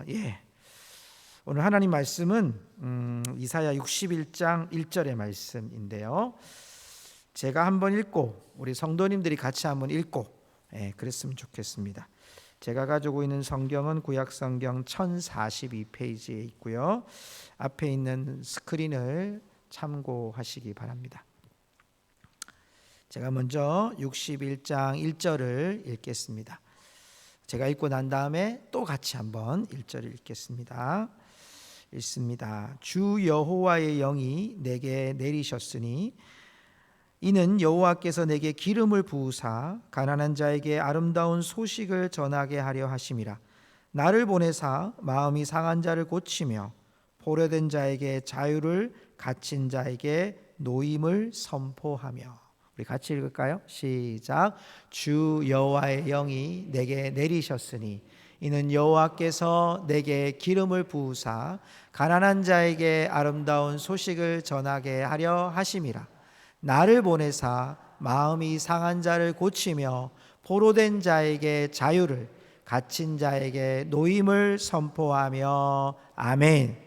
예. 오늘 하나님 말씀은 이사야 61장 1절의 말씀인데요. 제가 한번 읽고 우리 성도님들이 같이 한번 읽고 그랬으면 좋겠습니다. 제가 가지고 있는 성경은 구약 성경 1042페이지에 있고요. 앞에 있는 스크린을 참고하시기 바랍니다. 제가 먼저 61장 1절을 읽겠습니다. 제가 읽고 난 다음에 또 같이 한번 1절을 읽겠습니다. 읽습니다. 주 여호와의 영이 내게 내리셨으니 이는 여호와께서 내게 기름을 부으사 가난한 자에게 아름다운 소식을 전하게 하려 하심이라. 나를 보내사 마음이 상한 자를 고치며 포로된 자에게 자유를, 갇힌 자에게 노임을 선포하며. 우리 같이 읽을까요? 시작. 주 여호와의 영이 내게 내리셨으니 이는 여호와께서 내게 기름을 부으사 가난한 자에게 아름다운 소식을 전하게 하려 하심이라. 나를 보내사 마음이 상한 자를 고치며 포로된 자에게 자유를, 갇힌 자에게 노임을 선포하며. 아멘.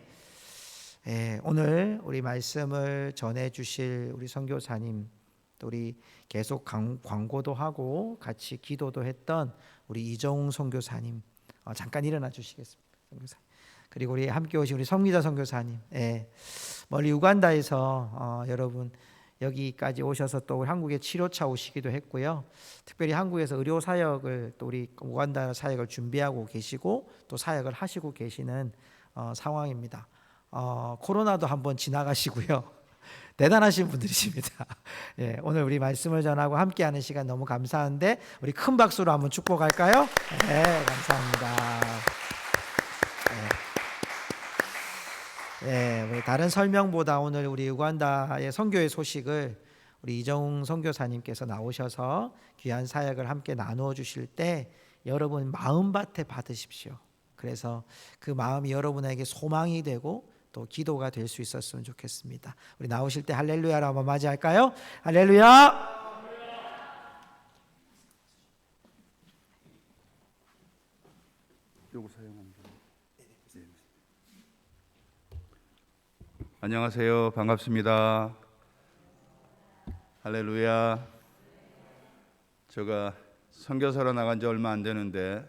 오늘 우리 말씀을 전해 주실 우리 선교사님, 또 우리 계속 광고도 하고 같이 기도도 했던 우리 이정웅 선교사님, 잠깐 일어나 주시겠습니다. 선교사님. 그리고 우리 함께 오신 우리 성미자 선교사님, 멀리 우간다에서 여러분 여기까지 오셔서 또 한국에 치료차 오시기도 했고요. 특별히 한국에서 의료 사역을, 또 우리 우간다 사역을 준비하고 계시고 또 사역을 하시고 계시는 상황입니다. 코로나도 한번 지나가시고요. 대단하신 분들이십니다. 오늘 우리 말씀을 전하고 함께하는 시간 너무 감사한데 우리 큰 박수로 한번 축복할까요? 네, 감사합니다. 우리 다른 설명보다 오늘 우리 우간다의 선교의 소식을 우리 이정웅 선교사님께서 나오셔서 귀한 사역을 함께 나누어 주실 때 여러분 마음밭에 받으십시오. 그래서 그 마음이 여러분에게 소망이 되고 또 기도가 될 수 있었으면 좋겠습니다. 우리 나오실 때 할렐루야로 한번 맞이할까요? 할렐루야! 요거 사용합니다. 안녕하세요. 반갑습니다. 할렐루야. 제가 선교사로 나간 지 얼마 안 되는데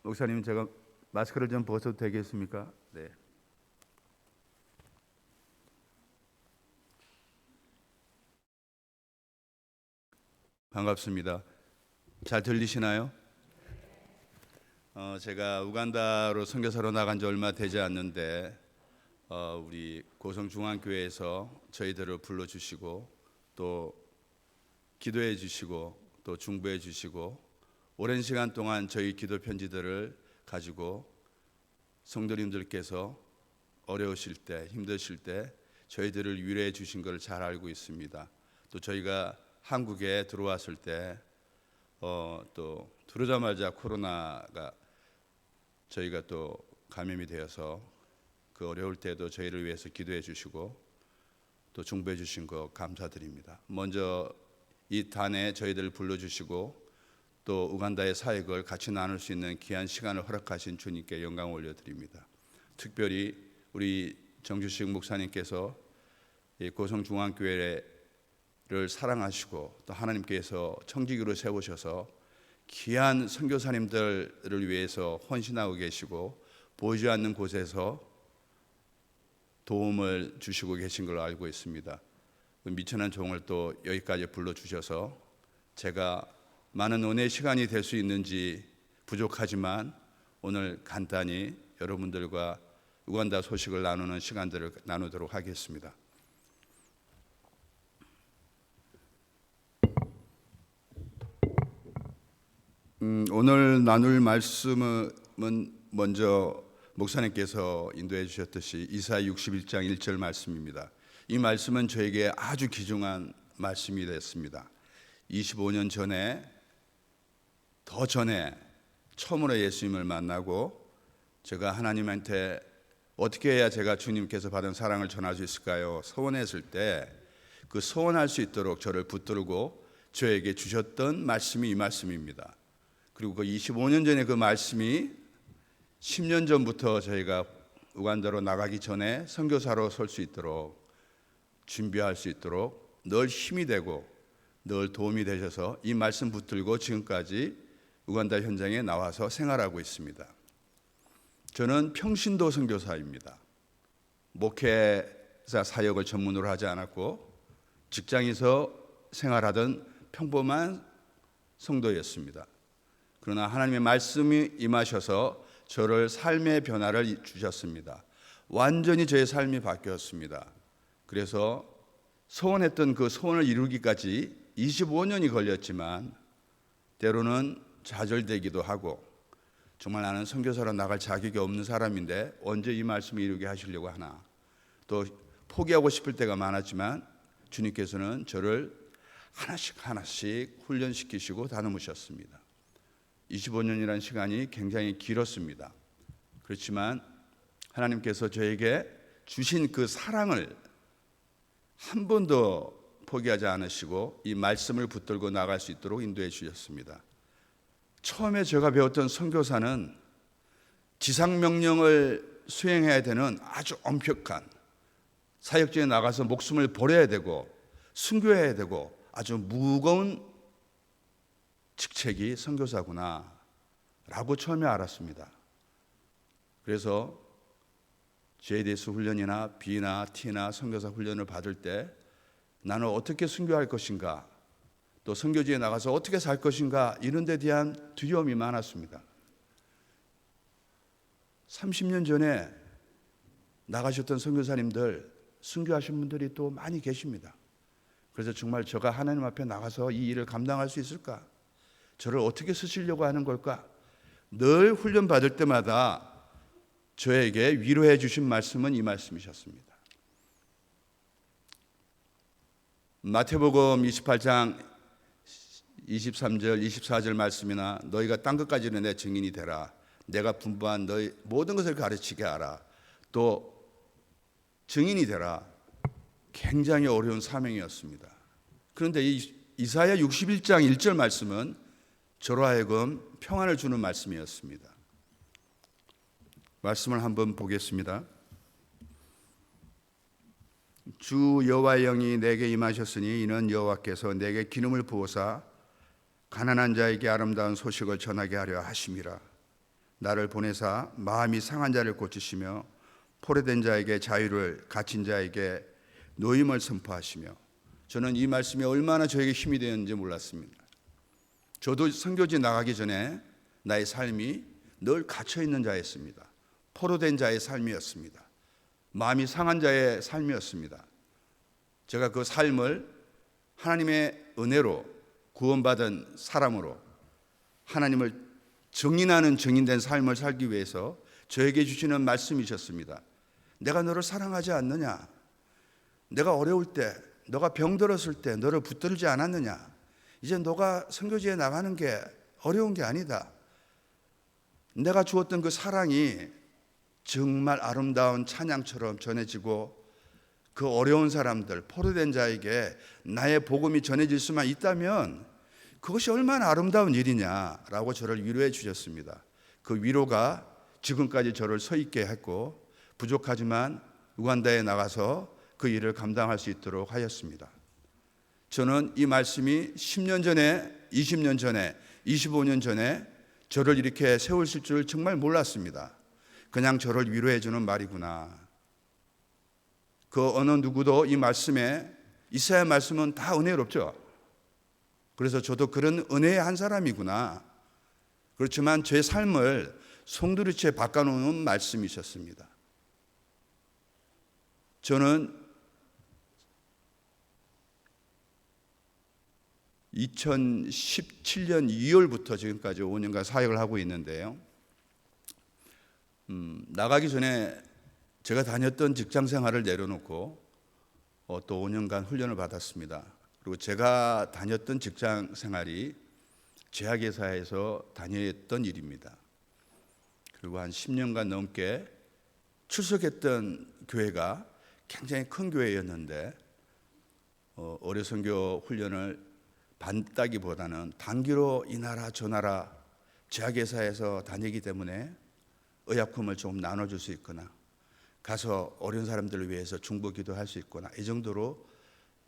목사님, 제가 마스크를 좀 벗어도 되겠습니까? 네. 반갑습니다. 잘 들리시나요? 제가 우간다로 선교사로 나간 지 얼마 되지 않는데 우리 고성중앙교회에서 저희들을 불러주시고 또 기도해 주시고 또 중보해 주시고 오랜 시간 동안 저희 기도 편지들을 가지고 성도님들께서 어려우실 때, 힘드실 때 저희들을 위로해 주신 것을 잘 알고 있습니다. 또 저희가 한국에 들어왔을 때 또 들어오자마자 코로나가 저희가 또 감염이 되어서 그 어려울 때도 저희를 위해서 기도해 주시고 또 중보해 주신 거 감사드립니다. 먼저 이 단에 저희들을 불러주시고 또 우간다의 사역을 같이 나눌 수 있는 귀한 시간을 허락하신 주님께 영광 올려드립니다. 특별히 우리 정주식 목사님께서 고성중앙교회를 사랑하시고 또 하나님께서 청지기로 세우셔서 귀한 선교사님들을 위해서 헌신하고 계시고 보이지 않는 곳에서 도움을 주시고 계신 걸로 알고 있습니다. 미천한 종을 또 여기까지 불러주셔서 제가 많은 은혜의 시간이 될 수 있는지 부족하지만 오늘 간단히 여러분들과 우간다 소식을 나누는 시간들을 나누도록 하겠습니다. 오늘 나눌 말씀은 먼저 목사님께서 인도해 주셨듯이 이사야 61장 1절 말씀입니다. 이 말씀은 저에게 아주 귀중한 말씀이 됐습니다. 25년 전에, 더 전에 처음으로 예수님을 만나고 제가 하나님한테 어떻게 해야 제가 주님께서 받은 사랑을 전할 수 있을까요? 서원했을 때 그 서원할 수 있도록 저를 붙들고 저에게 주셨던 말씀이 이 말씀입니다. 그리고 그 25년 전에 그 말씀이 10년 전부터 저희가 우간다로 나가기 전에 선교사로 설 수 있도록 준비할 수 있도록 늘 힘이 되고 늘 도움이 되셔서 이 말씀 붙들고 지금까지 우간다 현장에 나와서 생활하고 있습니다. 저는 평신도 선교사입니다. 목회자 사역을 전문으로 하지 않았고 직장에서 생활하던 평범한 성도였습니다. 그러나 하나님의 말씀이 임하셔서 저를 삶의 변화를 주셨습니다. 완전히 저의 삶이 바뀌었습니다. 그래서 소원했던 그 소원을 이루기까지 25년이 걸렸지만 때로는 좌절되기도 하고 정말 나는 선교사로 나갈 자격이 없는 사람인데 언제 이 말씀을 이루게 하시려고 하나, 또 포기하고 싶을 때가 많았지만 주님께서는 저를 하나씩 훈련시키시고 다듬으셨습니다. 25년이라는 시간이 굉장히 길었습니다. 그렇지만 하나님께서 저에게 주신 그 사랑을 한 번도 포기하지 않으시고 이 말씀을 붙들고 나갈 수 있도록 인도해 주셨습니다. 처음에 제가 배웠던 선교사는 지상명령을 수행해야 되는 아주 엄격한, 사역지에 나가서 목숨을 버려야 되고 순교해야 되고 아주 무거운 직책이 선교사구나 라고 처음에 알았습니다. 그래서 JDS 훈련이나 B나 T나 선교사 훈련을 받을 때 나는 어떻게 순교할 것인가, 또 선교지에 나가서 어떻게 살 것인가, 이런 데 대한 두려움이 많았습니다. 30년 전에 나가셨던 선교사님들, 순교하신 분들이 또 많이 계십니다. 그래서 정말 제가 하나님 앞에 나가서 이 일을 감당할 수 있을까? 저를 어떻게 쓰시려고 하는 걸까? 늘 훈련 받을 때마다 저에게 위로해 주신 말씀은 이 말씀이셨습니다. 마태복음 28장 23절 24절 말씀이나 너희가 땅 끝까지는 내 증인이 되라. 내가 분부한 너희 모든 것을 가르치게 하라. 또 증인이 되라. 굉장히 어려운 사명이었습니다. 그런데 이 이사야 61장 1절 말씀은 저로 하여금 평안을 주는 말씀이었습니다. 말씀을 한번 보겠습니다. 주 여호와의 영이 내게 임하셨으니 이는 여호와께서 내게 기름을 부어사 가난한 자에게 아름다운 소식을 전하게 하려 하심이라. 나를 보내사 마음이 상한 자를 고치시며 포로된 자에게 자유를, 갇힌 자에게 노임을 선포하시며. 저는 이 말씀이 얼마나 저에게 힘이 되었는지 몰랐습니다. 저도 선교지 나가기 전에 나의 삶이 늘 갇혀있는 자였습니다. 포로된 자의 삶이었습니다. 마음이 상한 자의 삶이었습니다. 제가 그 삶을 하나님의 은혜로 구원받은 사람으로 하나님을 증인하는 증인된 삶을 살기 위해서 저에게 주시는 말씀이셨습니다. 내가 너를 사랑하지 않느냐? 내가 어려울 때, 너가 병들었을 때 너를 붙들지 않았느냐? 이제 너가 선교지에 나가는 게 어려운 게 아니다. 내가 주었던 그 사랑이 정말 아름다운 찬양처럼 전해지고 그 어려운 사람들, 포로된 자에게 나의 복음이 전해질 수만 있다면 그것이 얼마나 아름다운 일이냐라고 저를 위로해 주셨습니다. 그 위로가 지금까지 저를 서 있게 했고 부족하지만 우간다에 나가서 그 일을 감당할 수 있도록 하였습니다. 저는 이 말씀이 10년 전에, 20년 전에, 25년 전에 저를 이렇게 세우실 줄 정말 몰랐습니다. 그냥 저를 위로해 주는 말이구나. 그 어느 누구도 이 말씀에, 이사야 말씀은 다 은혜롭죠. 그래서 저도 그런 은혜의 한 사람이구나. 그렇지만 제 삶을 송두리째 바꿔놓는 말씀이셨습니다. 저는 2017년 2월부터 지금까지 5년간 사역을 하고 있는데요. 나가기 전에 제가 다녔던 직장 생활을 내려놓고 또 5년간 훈련을 받았습니다. 그리고 제가 다녔던 직장 생활이 제약회사에서 다녔던 일입니다. 그리고 한 10년간 넘게 출석했던 교회가 굉장히 큰 교회였는데 어뢰선교 훈련을 받다기보다는 단기로 이 나라 저 나라 제약회사에서 다니기 때문에 의약품을 조금 나눠줄 수 있거나 가서 어려운 사람들을 위해서 중보기도할 수 있거나 이 정도로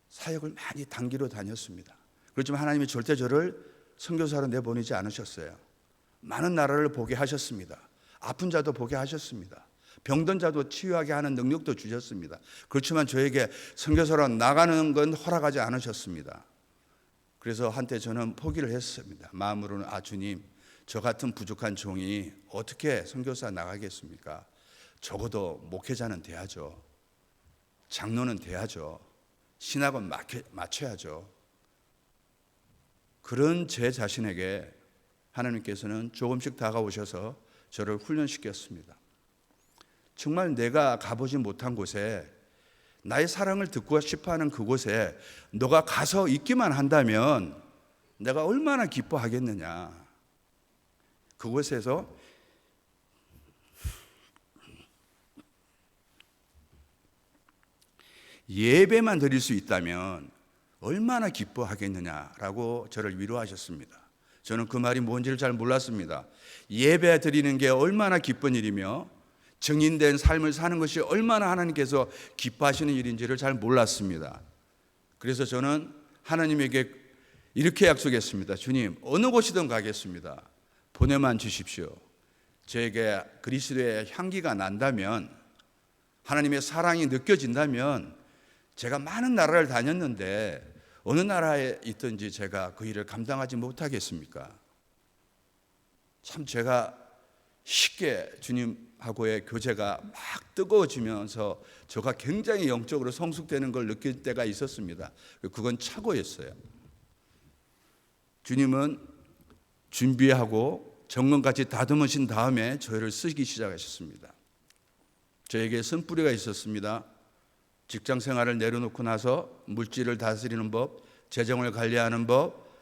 사역을 많이 단기로 다녔습니다. 그렇지만 하나님이 절대 저를 선교사로 내보내지 않으셨어요. 많은 나라를 보게 하셨습니다. 아픈 자도 보게 하셨습니다. 병든 자도 치유하게 하는 능력도 주셨습니다. 그렇지만 저에게 선교사로 나가는 건 허락하지 않으셨습니다. 그래서 한때 저는 포기를 했습니다. 마음으로는 주님, 저 같은 부족한 종이 어떻게 선교사 나가겠습니까? 적어도 목회자는 돼야죠. 장로는 돼야죠. 신학은 맞춰야죠. 그런 제 자신에게 하나님께서는 조금씩 다가오셔서 저를 훈련시켰습니다. 정말 내가 가보지 못한 곳에, 나의 사랑을 듣고 싶어하는 그곳에 너가 가서 있기만 한다면 내가 얼마나 기뻐하겠느냐. 그곳에서 예배만 드릴 수 있다면 얼마나 기뻐하겠느냐라고 저를 위로하셨습니다. 저는 그 말이 뭔지를 잘 몰랐습니다. 예배 드리는 게 얼마나 기쁜 일이며 증인된 삶을 사는 것이 얼마나 하나님께서 기뻐하시는 일인지를 잘 몰랐습니다. 그래서 저는 하나님에게 이렇게 약속했습니다. 주님, 어느 곳이든 가겠습니다. 보내만 주십시오. 저에게 그리스도의 향기가 난다면, 하나님의 사랑이 느껴진다면, 제가 많은 나라를 다녔는데 어느 나라에 있든지 제가 그 일을 감당하지 못하겠습니까? 참 제가 쉽게 주님하고의 교제가 막 뜨거워지면서 제가 굉장히 영적으로 성숙되는 걸 느낄 때가 있었습니다. 그건 착오였어요. 주님은 준비하고 정금같이 다듬으신 다음에 저를 쓰기 시작하셨습니다. 저에게 쓴뿌리가 있었습니다. 직장 생활을 내려놓고 나서 물질을 다스리는 법, 재정을 관리하는 법,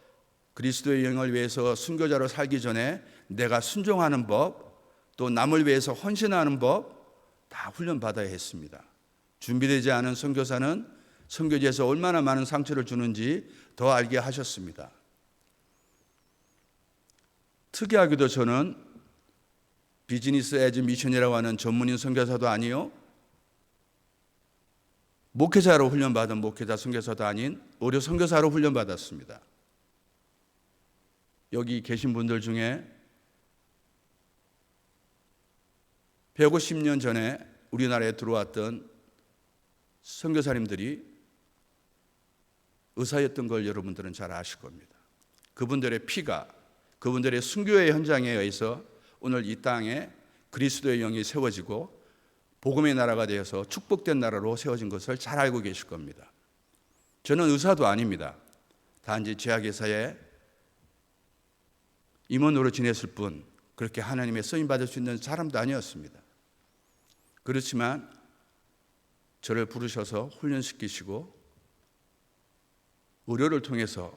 그리스도의 영을 위해서 순교자로 살기 전에 내가 순종하는 법, 또 남을 위해서 헌신하는 법 다 훈련받아야 했습니다. 준비되지 않은 선교사는 선교지에서 얼마나 많은 상처를 주는지 더 알게 하셨습니다. 특이하게도 저는 비즈니스 에즈 미션이라고 하는 전문인 선교사도 아니요, 목회자로 훈련받은 목회자 선교사도 아닌 의료 선교사로 훈련받았습니다. 여기 계신 분들 중에 150년 전에 우리나라에 들어왔던 선교사님들이 의사였던 걸 여러분들은 잘 아실 겁니다. 그분들의 피가, 그분들의 순교의 현장에 의해서 오늘 이 땅에 그리스도의 영이 세워지고 복음의 나라가 되어서 축복된 나라로 세워진 것을 잘 알고 계실 겁니다. 저는 의사도 아닙니다. 단지 제약회사에 임원으로 지냈을 뿐, 그렇게 하나님의 쓰임받을 수 있는 사람도 아니었습니다. 그렇지만 저를 부르셔서 훈련시키시고 의료를 통해서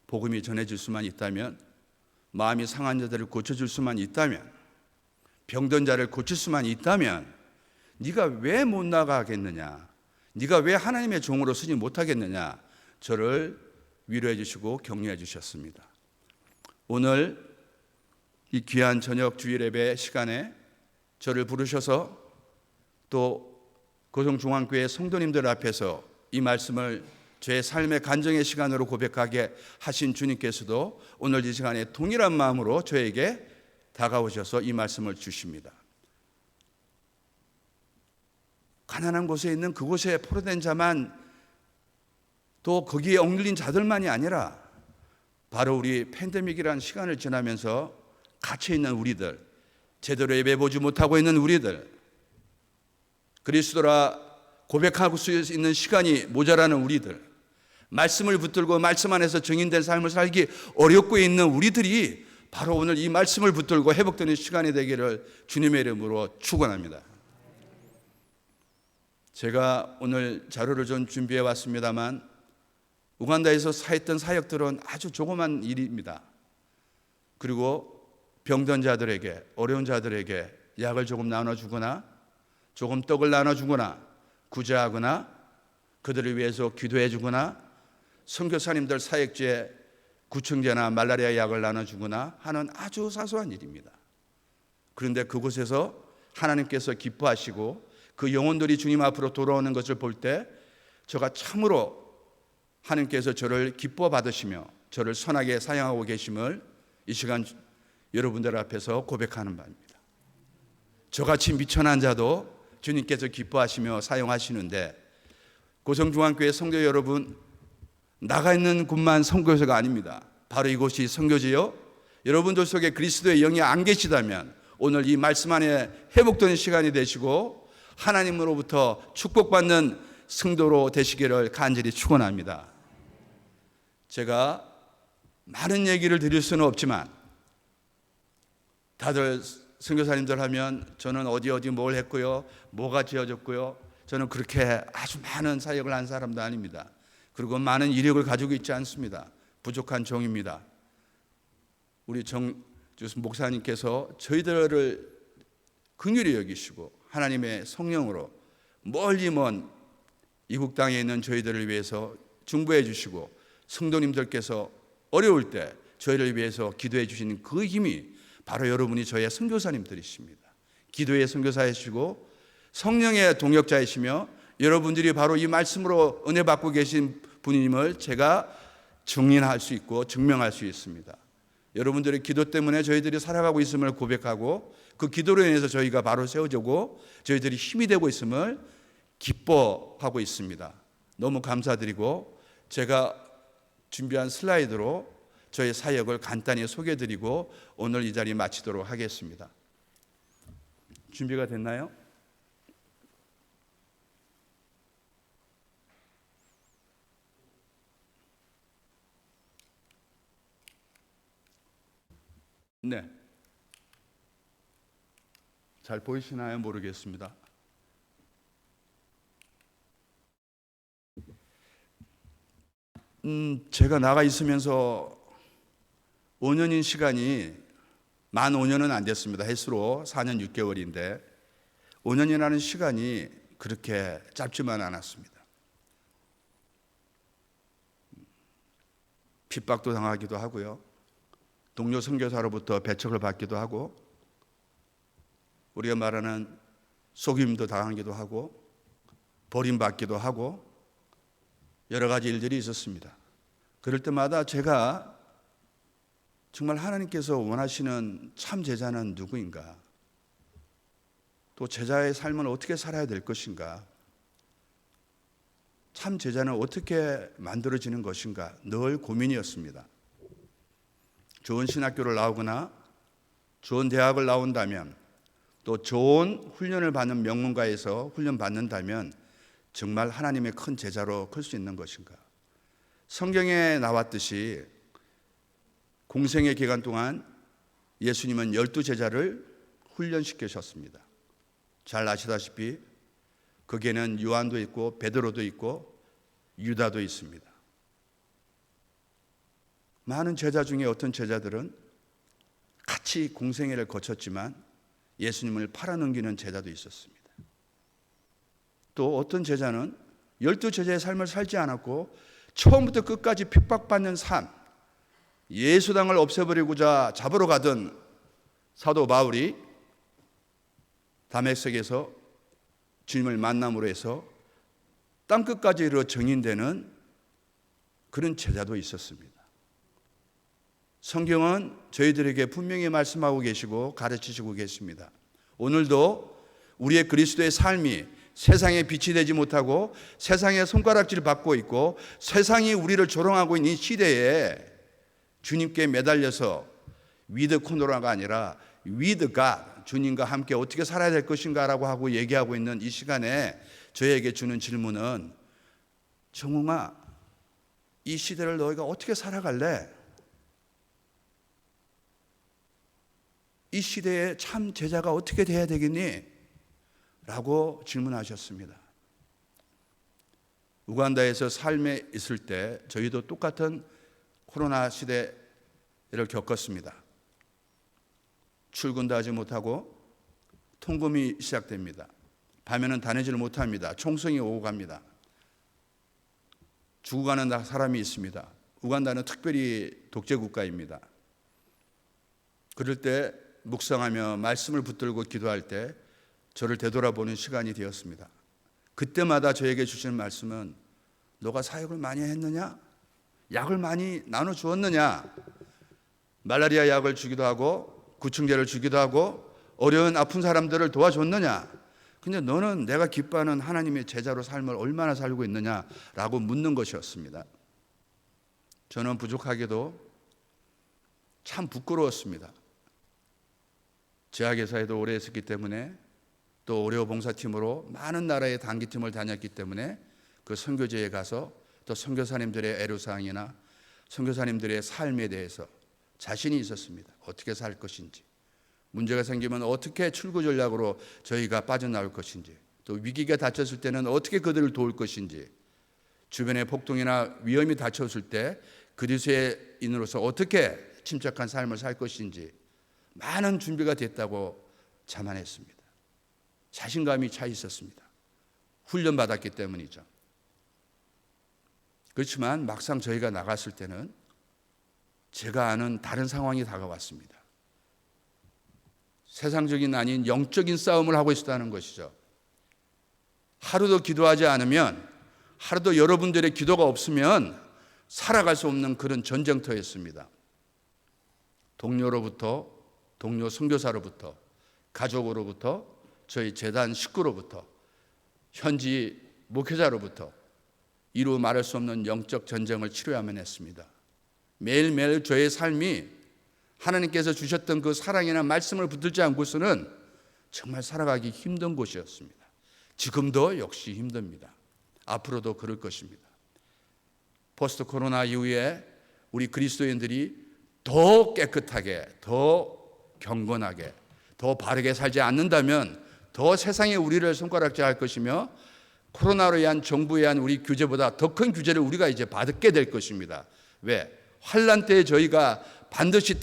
복음이 전해질 수만 있다면, 마음이 상한 자들을 고쳐줄 수만 있다면, 병든 자를 고칠 수만 있다면 네가 왜 못 나가겠느냐, 네가 왜 하나님의 종으로 쓰지 못하겠느냐, 저를 위로해 주시고 격려해 주셨습니다. 오늘 이 귀한 저녁 주일 예배 시간에 저를 부르셔서 또 고성중앙교회 성도님들 앞에서 이 말씀을 제 삶의 간증의 시간으로 고백하게 하신 주님께서도 오늘 이 시간에 동일한 마음으로 저에게 다가오셔서 이 말씀을 주십니다. 가난한 곳에 있는 그곳에 포로된 자만, 또 거기에 억눌린 자들만이 아니라 바로 우리 팬데믹이라는 시간을 지나면서 갇혀 있는 우리들, 제대로 예배보지 못하고 있는 우리들, 그리스도라 고백할 수 있는 시간이 모자라는 우리들, 말씀을 붙들고 말씀 안에서 증인된 삶을 살기 어렵고 있는 우리들이 바로 오늘 이 말씀을 붙들고 회복되는 시간이 되기를 주님의 이름으로 축원합니다. 제가 오늘 자료를 좀 준비해 왔습니다만, 우간다에서 했던 사역들은 아주 조그만 일입니다. 그리고 병든 자들에게, 어려운 자들에게 약을 조금 나눠주거나, 조금 떡을 나눠주거나, 구제하거나, 그들을 위해서 기도해 주거나, 선교사님들 사역지에 구청제나 말라리아 약을 나눠주거나 하는 아주 사소한 일입니다. 그런데 그곳에서 하나님께서 기뻐하시고 그 영혼들이 주님 앞으로 돌아오는 것을 볼 때 저가 참으로 하나님께서 저를 기뻐 받으시며 저를 선하게 사용하고 계심을 이 시간 여러분들 앞에서 고백하는 바입니다. 저같이 미천한 자도 주님께서 기뻐하시며 사용하시는데, 고성중앙교회 성도 여러분, 나가 있는 곳만 선교소가 아닙니다. 바로 이곳이 선교지요. 여러분들 속에 그리스도의 영이 안 계시다면 오늘 이 말씀 안에 회복되는 시간이 되시고 하나님으로부터 축복받는 성도로 되시기를 간절히 축원합니다. 제가 많은 얘기를 드릴 수는 없지만 다들 선교사님들 하면 저는 어디 뭘 했고요, 뭐가 지어졌고요, 저는 그렇게 아주 많은 사역을 한 사람도 아닙니다. 그리고 많은 이력을 가지고 있지 않습니다. 부족한 종입니다. 우리 정주스 목사님께서 저희들을 긍휼히 여기시고 하나님의 성령으로 멀리 먼 이국 땅에 있는 저희들을 위해서 중보해 주시고 성도님들께서 어려울 때 저희를 위해서 기도해 주시는 그 힘이 바로 여러분이 저의 선교사님들이십니다. 기도의 선교사이시고 성령의 동역자이시며 여러분들이 바로 이 말씀으로 은혜 받고 계신 분임을 제가 증인할 수 있고 증명할 수 있습니다. 여러분들의 기도 때문에 저희들이 살아가고 있음을 고백하고 그 기도로 인해서 저희가 바로 세워지고 저희들이 힘이 되고 있음을 기뻐하고 있습니다. 너무 감사드리고 제가 준비한 슬라이드로 저의 사역을 간단히 소개해드리고 오늘 이 자리 마치도록 하겠습니다. 준비가 됐나요? 네. 잘 보이시나요? 모르겠습니다. 제가 나가 있으면서 5년인 시간이 만 5년은 안 됐습니다. 횟수로 4년 6개월인데 5년이라는 시간이 그렇게 짧지만 않았습니다. 핍박도 당하기도 하고요. 동료 선교사로부터 배척을 받기도 하고 우리가 말하는 속임도 당하기도 하고 버림받기도 하고 여러 가지 일들이 있었습니다. 그럴 때마다 제가 정말 하나님께서 원하시는 참 제자는 누구인가? 또 제자의 삶은 어떻게 살아야 될 것인가? 참 제자는 어떻게 만들어지는 것인가? 늘 고민이었습니다. 좋은 신학교를 나오거나 좋은 대학을 나온다면 또 좋은 훈련을 받는 명문가에서 훈련 받는다면 정말 하나님의 큰 제자로 클 수 있는 것인가? 성경에 나왔듯이 공생의 기간 동안 예수님은 12제자를 훈련시키셨습니다. 잘 아시다시피 거기에는 요한도 있고 베드로도 있고 유다도 있습니다. 많은 제자 중에 어떤 제자들은 같이 공생애를 거쳤지만 예수님을 팔아넘기는 제자도 있었습니다. 또 어떤 제자는 12제자의 삶을 살지 않았고 처음부터 끝까지 핍박받는 삶, 예수당을 없애버리고자 잡으러 가던 사도 바울이 다메섹에서 주님을 만남으로 해서 땅끝까지 이르러 정인되는 그런 제자도 있었습니다. 성경은 저희들에게 분명히 말씀하고 계시고 가르치시고 계십니다. 오늘도 우리의 그리스도의 삶이 세상에 빛이 되지 못하고 세상의 손가락질을 받고 있고 세상이 우리를 조롱하고 있는 이 시대에 주님께 매달려서 위드 코노라가 아니라 위드 갓, 주님과 함께 어떻게 살아야 될 것인가라고 하고 얘기하고 있는 이 시간에 저에게 주는 질문은, 정웅아, 이 시대를 너희가 어떻게 살아갈래? 이 시대에 참 제자가 어떻게 돼야 되겠니? 라고 질문하셨습니다. 우간다에서 삶에 있을 때 저희도 똑같은 코로나 시대를 겪었습니다. 출근도 하지 못하고 통금이 시작됩니다. 밤에는 다니지를 못합니다. 총성이 오고 갑니다. 죽어가는 사람이 있습니다. 우간다는 특별히 독재 국가입니다. 그럴 때 묵상하며 말씀을 붙들고 기도할 때 저를 되돌아보는 시간이 되었습니다. 그때마다 저에게 주시는 말씀은 너가 사역을 많이 했느냐? 약을 많이 나눠 주었느냐? 말라리아 약을 주기도 하고 구충제를 주기도 하고 어려운 아픈 사람들을 도와줬느냐? 근데 너는 내가 기뻐하는 하나님의 제자로 삶을 얼마나 살고 있느냐라고 묻는 것이었습니다. 저는 부족하게도 참 부끄러웠습니다. 제약회사에도 오래 있었기 때문에 또 오레오 봉사팀으로 많은 나라의 단기팀을 다녔기 때문에 그 선교제에 가서 또 선교사님들의 애로사항이나 선교사님들의 삶에 대해서 자신이 있었습니다. 어떻게 살 것인지, 문제가 생기면 어떻게 출구 전략으로 저희가 빠져나올 것인지, 또 위기가 닥쳤을 때는 어떻게 그들을 도울 것인지, 주변에 폭동이나 위험이 닥쳤을 때 그리스도인으로서 어떻게 침착한 삶을 살 것인지 많은 준비가 됐다고 자만했습니다. 자신감이 차 있었습니다. 훈련받았기 때문이죠. 그렇지만 막상 저희가 나갔을 때는 제가 아는 다른 상황이 다가왔습니다. 세상적인 아닌 영적인 싸움을 하고 있었다는 것이죠. 하루도 기도하지 않으면, 하루도 여러분들의 기도가 없으면 살아갈 수 없는 그런 전쟁터였습니다. 동료로부터, 동료 선교사로부터, 가족으로부터, 저희 재단 식구로부터, 현지 목회자로부터 이루 말할 수 없는 영적 전쟁을 치료해야만 했습니다. 매일매일 저의 삶이 하나님께서 주셨던 그 사랑이나 말씀을 붙들지 않고서는 정말 살아가기 힘든 곳이었습니다. 지금도 역시 힘듭니다. 앞으로도 그럴 것입니다. 포스트 코로나 이후에 우리 그리스도인들이 더 깨끗하게, 더 경건하게, 더 바르게 살지 않는다면 더 세상에 우리를 손가락질할 것이며 코로나로 인한 정부에 의한 우리 규제보다 더 큰 규제를 우리가 이제 받게 될 것입니다. 왜? 환난 때에 저희가 반드시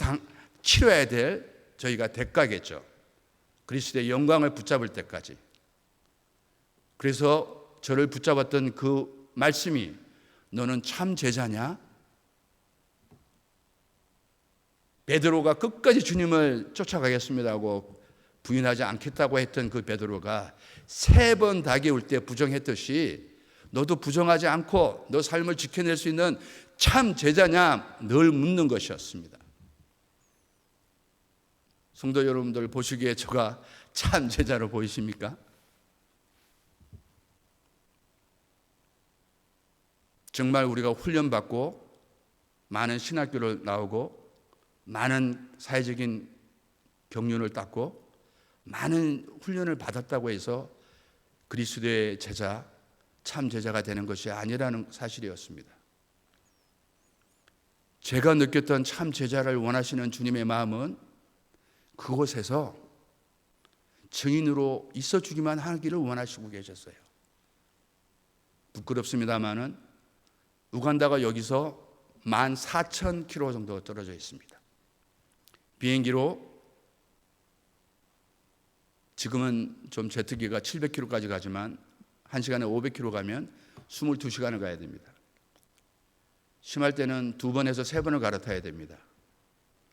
치러야 될 저희가 대가겠죠. 그리스도의 영광을 붙잡을 때까지. 그래서 저를 붙잡았던 그 말씀이 너는 참 제자냐? 베드로가 끝까지 주님을 쫓아가겠습니다 하고 부인하지 않겠다고 했던 그 베드로가 3번 닭이 올 때 부정했듯이 너도 부정하지 않고 너 삶을 지켜낼 수 있는 참 제자냐? 늘 묻는 것이었습니다. 성도 여러분들 보시기에 저가 참 제자로 보이십니까? 정말 우리가 훈련받고 많은 신학교를 나오고 많은 사회적인 경륜을 닦고 많은 훈련을 받았다고 해서 그리스도의 제자, 참 제자가 되는 것이 아니라는 사실이었습니다. 제가 느꼈던 참 제자를 원하시는 주님의 마음은 그곳에서 증인으로 있어주기만 하기를 원하시고 계셨어요. 부끄럽습니다마는 우간다가 여기서 14,000km 정도 떨어져 있습니다. 비행기로 지금은 좀 제트기가 700km까지 가지만 1시간에 500km 가면 22시간을 가야 됩니다. 심할 때는 2번에서 3번을 갈아타야 됩니다.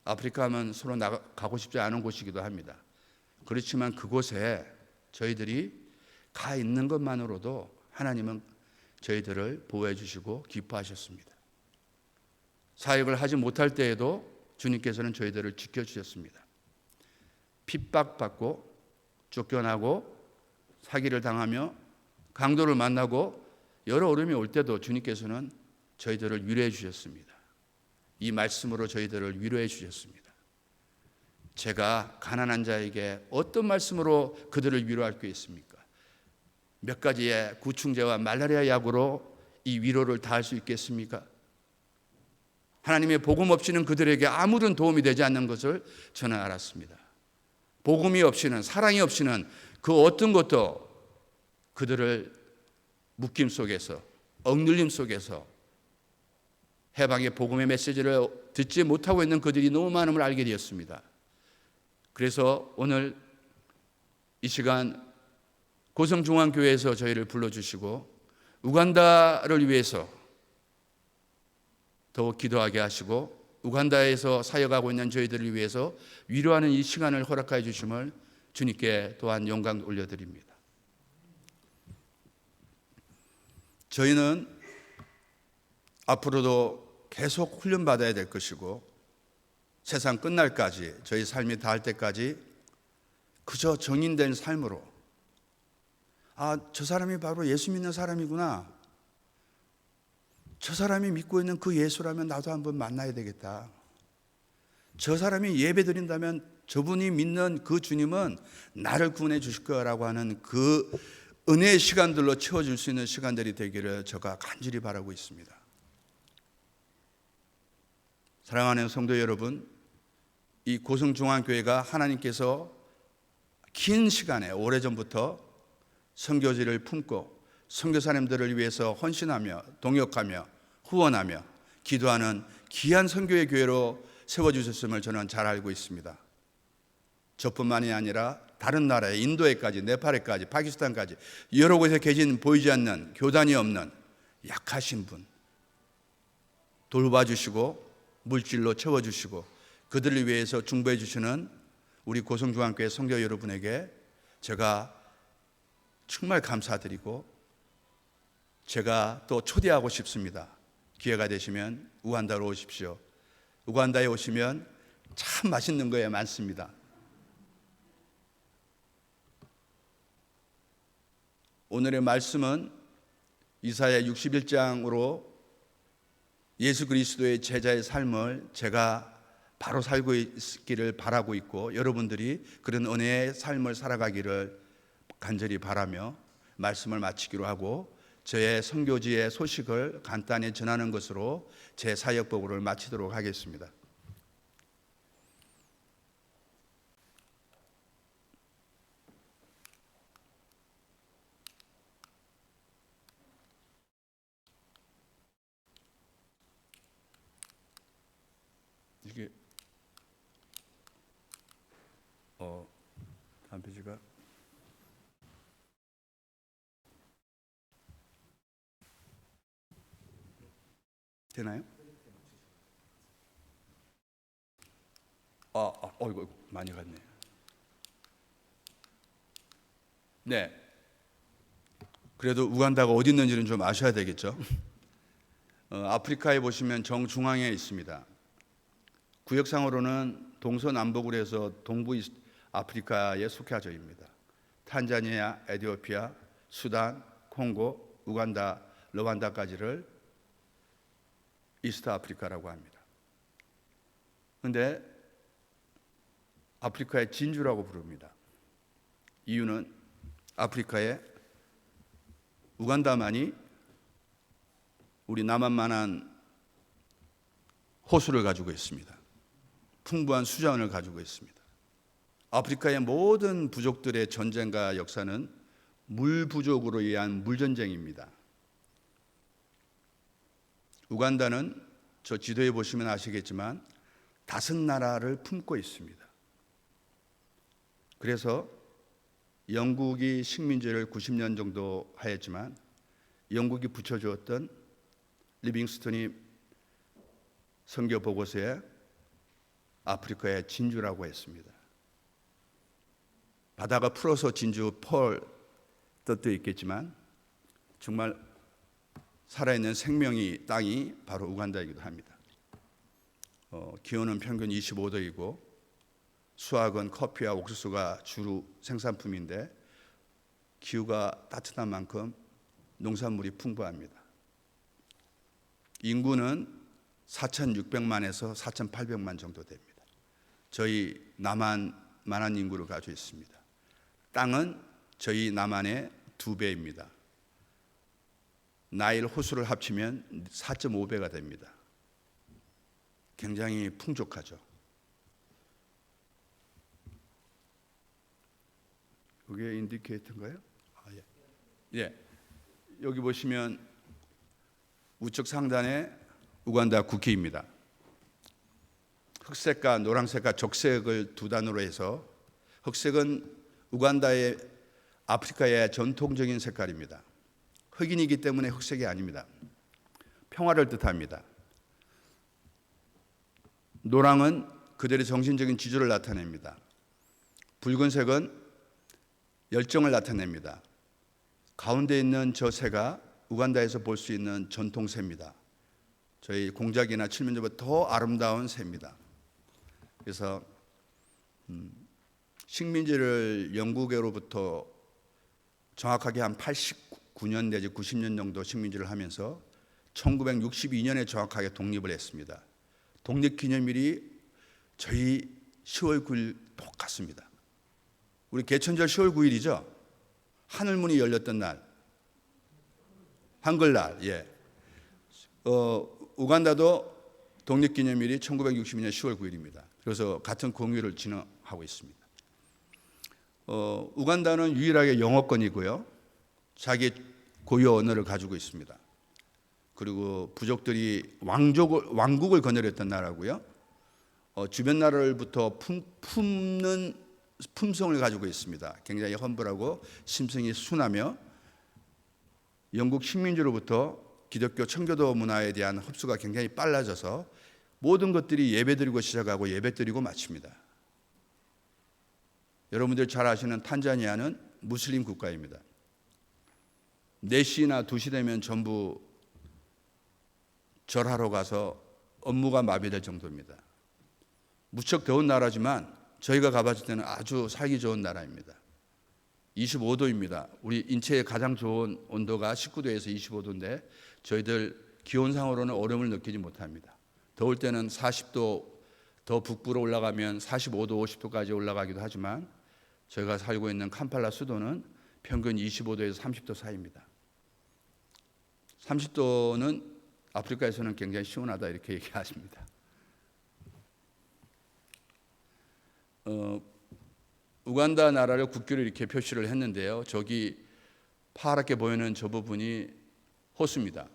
아프리카 하면 서로 가고 싶지 않은 곳이기도 합니다. 그렇지만 그곳에 저희들이 가 있는 것만으로도 하나님은 저희들을 보호해 주시고 기뻐하셨습니다. 사역을 하지 못할 때에도 주님께서는 저희들을 지켜주셨습니다. 핍박받고 쫓겨나고 사기를 당하며 강도를 만나고 여러 어려움이 올 때도 주님께서는 저희들을 위로해 주셨습니다. 이 말씀으로 저희들을 위로해 주셨습니다. 제가 가난한 자에게 어떤 말씀으로 그들을 위로할 수 있습니까? 몇 가지의 구충제와 말라리아 약으로 이 위로를 다할 수 있겠습니까? 하나님의 복음 없이는 그들에게 아무런 도움이 되지 않는 것을 저는 알았습니다. 복음이 없이는, 사랑이 없이는 그 어떤 것도 그들을 묶임 속에서, 억눌림 속에서 해방의 복음의 메시지를 듣지 못하고 있는 그들이 너무 많음을 알게 되었습니다. 그래서 오늘 이 시간 고성중앙교회에서 저희를 불러주시고 우간다를 위해서 더욱 기도하게 하시고 우간다에서 사역하고 있는 저희들을 위해서 위로하는 이 시간을 허락하여 주심을 주님께 또한 영광 올려드립니다. 저희는 앞으로도 계속 훈련받아야 될 것이고 세상 끝날까지 저희 삶이 닿을 때까지 그저 정인된 삶으로 저 사람이 바로 예수 믿는 사람이구나. 저 사람이 믿고 있는 그 예수라면 나도 한번 만나야 되겠다. 저 사람이 예배 드린다면 저분이 믿는 그 주님은 나를 구원해 주실 거라고 하는 그 은혜의 시간들로 채워줄 수 있는 시간들이 되기를 제가 간절히 바라고 있습니다. 사랑하는 성도 여러분, 이 고성중앙교회가 하나님께서 긴 시간에 오래전부터 선교지를 품고 선교사님들을 위해서 헌신하며 동역하며 후원하며 기도하는 귀한 선교의 교회로 세워주셨음을 저는 잘 알고 있습니다. 저뿐만이 아니라 다른 나라에 인도에까지 네팔에까지 파키스탄까지 여러 곳에 계신 보이지 않는 교단이 없는 약하신 분 돌봐주시고 물질로 채워주시고 그들을 위해서 중보해 주시는 우리 고성중앙교회 성도 여러분에게 제가 정말 감사드리고 제가 또 초대하고 싶습니다. 기회가 되시면 우간다로 오십시오. 우간다에 오시면 참 맛있는 거에 많습니다. 오늘의 말씀은 이사야 61장으로 예수 그리스도의 제자의 삶을 제가 바로 살고 있기를 바라고 있고 여러분들이 그런 은혜의 삶을 살아가기를 간절히 바라며 말씀을 마치기로 하고 저의 선교지의 소식을 간단히 전하는 것으로 제 사역 보고를 마치도록 하겠습니다. 이게 다음 페이지가 되나요? 이거 많이 갔네. 네. 그래도 우간다가 어디 있는지는 좀 아셔야 되겠죠. 아프리카에 보시면 정중앙에 있습니다. 구역상으로는 동서남북으로 해서 동부 아프리카에 속해져입니다. 탄자니아, 에티오피아, 수단, 콩고, 우간다, 르완다까지를 이스트 아프리카라고 합니다. 그런데 아프리카의 진주라고 부릅니다. 이유는 아프리카에 우간다만이 우리 남한만한 호수를 가지고 있습니다. 풍부한 수자원을 가지고 있습니다. 아프리카의 모든 부족들의 전쟁과 역사는 물 부족으로 의한 물전쟁입니다. 우간다는 저 지도에 보시면 아시겠지만 5나라를 품고 있습니다. 그래서 영국이 식민지를 90년 정도 하였지만 영국이 붙여주었던 리빙스턴이 선교 보고서에 아프리카의 진주라고 했습니다. 바다가 풀어서 진주 펄 뜻도 있겠지만 정말 살아있는 생명이 땅이 바로 우간다이기도 합니다. 기온은 평균 25도이고 수확은 커피와 옥수수가 주로 생산품인데 기후가 따뜻한 만큼 농산물이 풍부합니다. 인구는 4,600만에서 4,800만 정도 됩니다. 저희 남한만한 인구를 가지고 있습니다. 땅은 저희 남한의 2배입니다. 나일 호수를 합치면 4.5배가 됩니다. 굉장히 풍족하죠. 이게 인디케이터인가요? 예. 여기 보시면 우측 상단에 우간다 국기입니다. 흑색과 노란색과 적색을 두 단으로 해서 흑색은 우간다의 아프리카의 전통적인 색깔입니다. 흑인이기 때문에 흑색이 아닙니다. 평화를 뜻합니다. 노랑은 그들의 정신적인 지주를 나타냅니다. 붉은색은 열정을 나타냅니다. 가운데 있는 저 새가 우간다에서 볼 수 있는 전통 새입니다. 저희 공작이나 칠면조보다 더 아름다운 새입니다. 그래서 식민지를 영국으로부터 정확하게 한 89년 내지 90년 정도 식민지를 하면서 1962년에 정확하게 독립을 했습니다. 독립기념일이 저희 10월 9일 똑같습니다. 우리 개천절 10월 9일이죠. 하늘문이 열렸던 날, 한글날. 예. 우간다도 독립기념일이 1962년 10월 9일입니다. 그래서 같은 공휴일을 진행하고 있습니다. 우간다는 유일하게 영어권이고요. 자기 고유 언어를 가지고 있습니다. 그리고 부족들이 왕국을 거느렸던 나라고요. 주변 나라로부터 품는 품성을 가지고 있습니다. 굉장히 험불하고 심성이 순하며 영국 식민지로부터 기독교 청교도 문화에 대한 흡수가 굉장히 빨라져서 모든 것들이 예배드리고 시작하고 예배드리고 마칩니다. 여러분들 잘 아시는 탄자니아는 무슬림 국가입니다. 4시나 2시 되면 전부 절하러 가서 업무가 마비될 정도입니다. 무척 더운 나라지만 저희가 가봤을 때는 아주 살기 좋은 나라입니다. 25도입니다. 우리 인체에 가장 좋은 온도가 19도에서 25도인데 저희들 기온상으로는 얼음을 느끼지 못합니다. 더울 때는 40도 더 북부로 올라가면 45도, 50도까지 올라가기도 하지만 저희가 살고 있는 캄팔라 수도는 평균 25도에서 30도 사이입니다. 30도는 아프리카에서는 굉장히 시원하다 이렇게 얘기하십니다. 우간다 나라를 국기를 이렇게 표시를 했는데요. 저기 파랗게 보이는 저 부분이 호수입니다.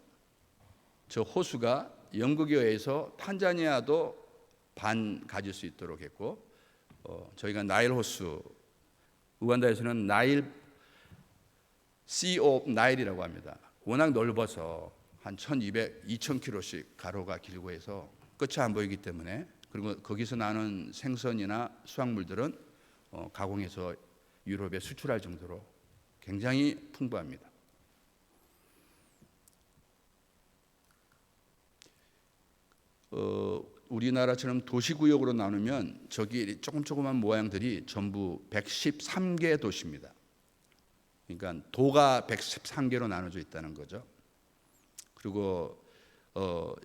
저 호수가 영국에 의해서 탄자니아도 반 가질 수 있도록 했고, 저희가 나일 호수, 우간다에서는 나일 Sea of Nile이라고 합니다. 워낙 넓어서 한 2,000km씩 가로가 길고 해서 끝이 안 보이기 때문에, 그리고 거기서 나는 생선이나 수확물들은 가공해서 유럽에 수출할 정도로 굉장히 풍부합니다. 우리나라처럼 도시구역으로 나누면 저기 조그만 모양들이 전부 113개 도시입니다. 그러니까 도가 113개로 나눠져 있다는 거죠. 그리고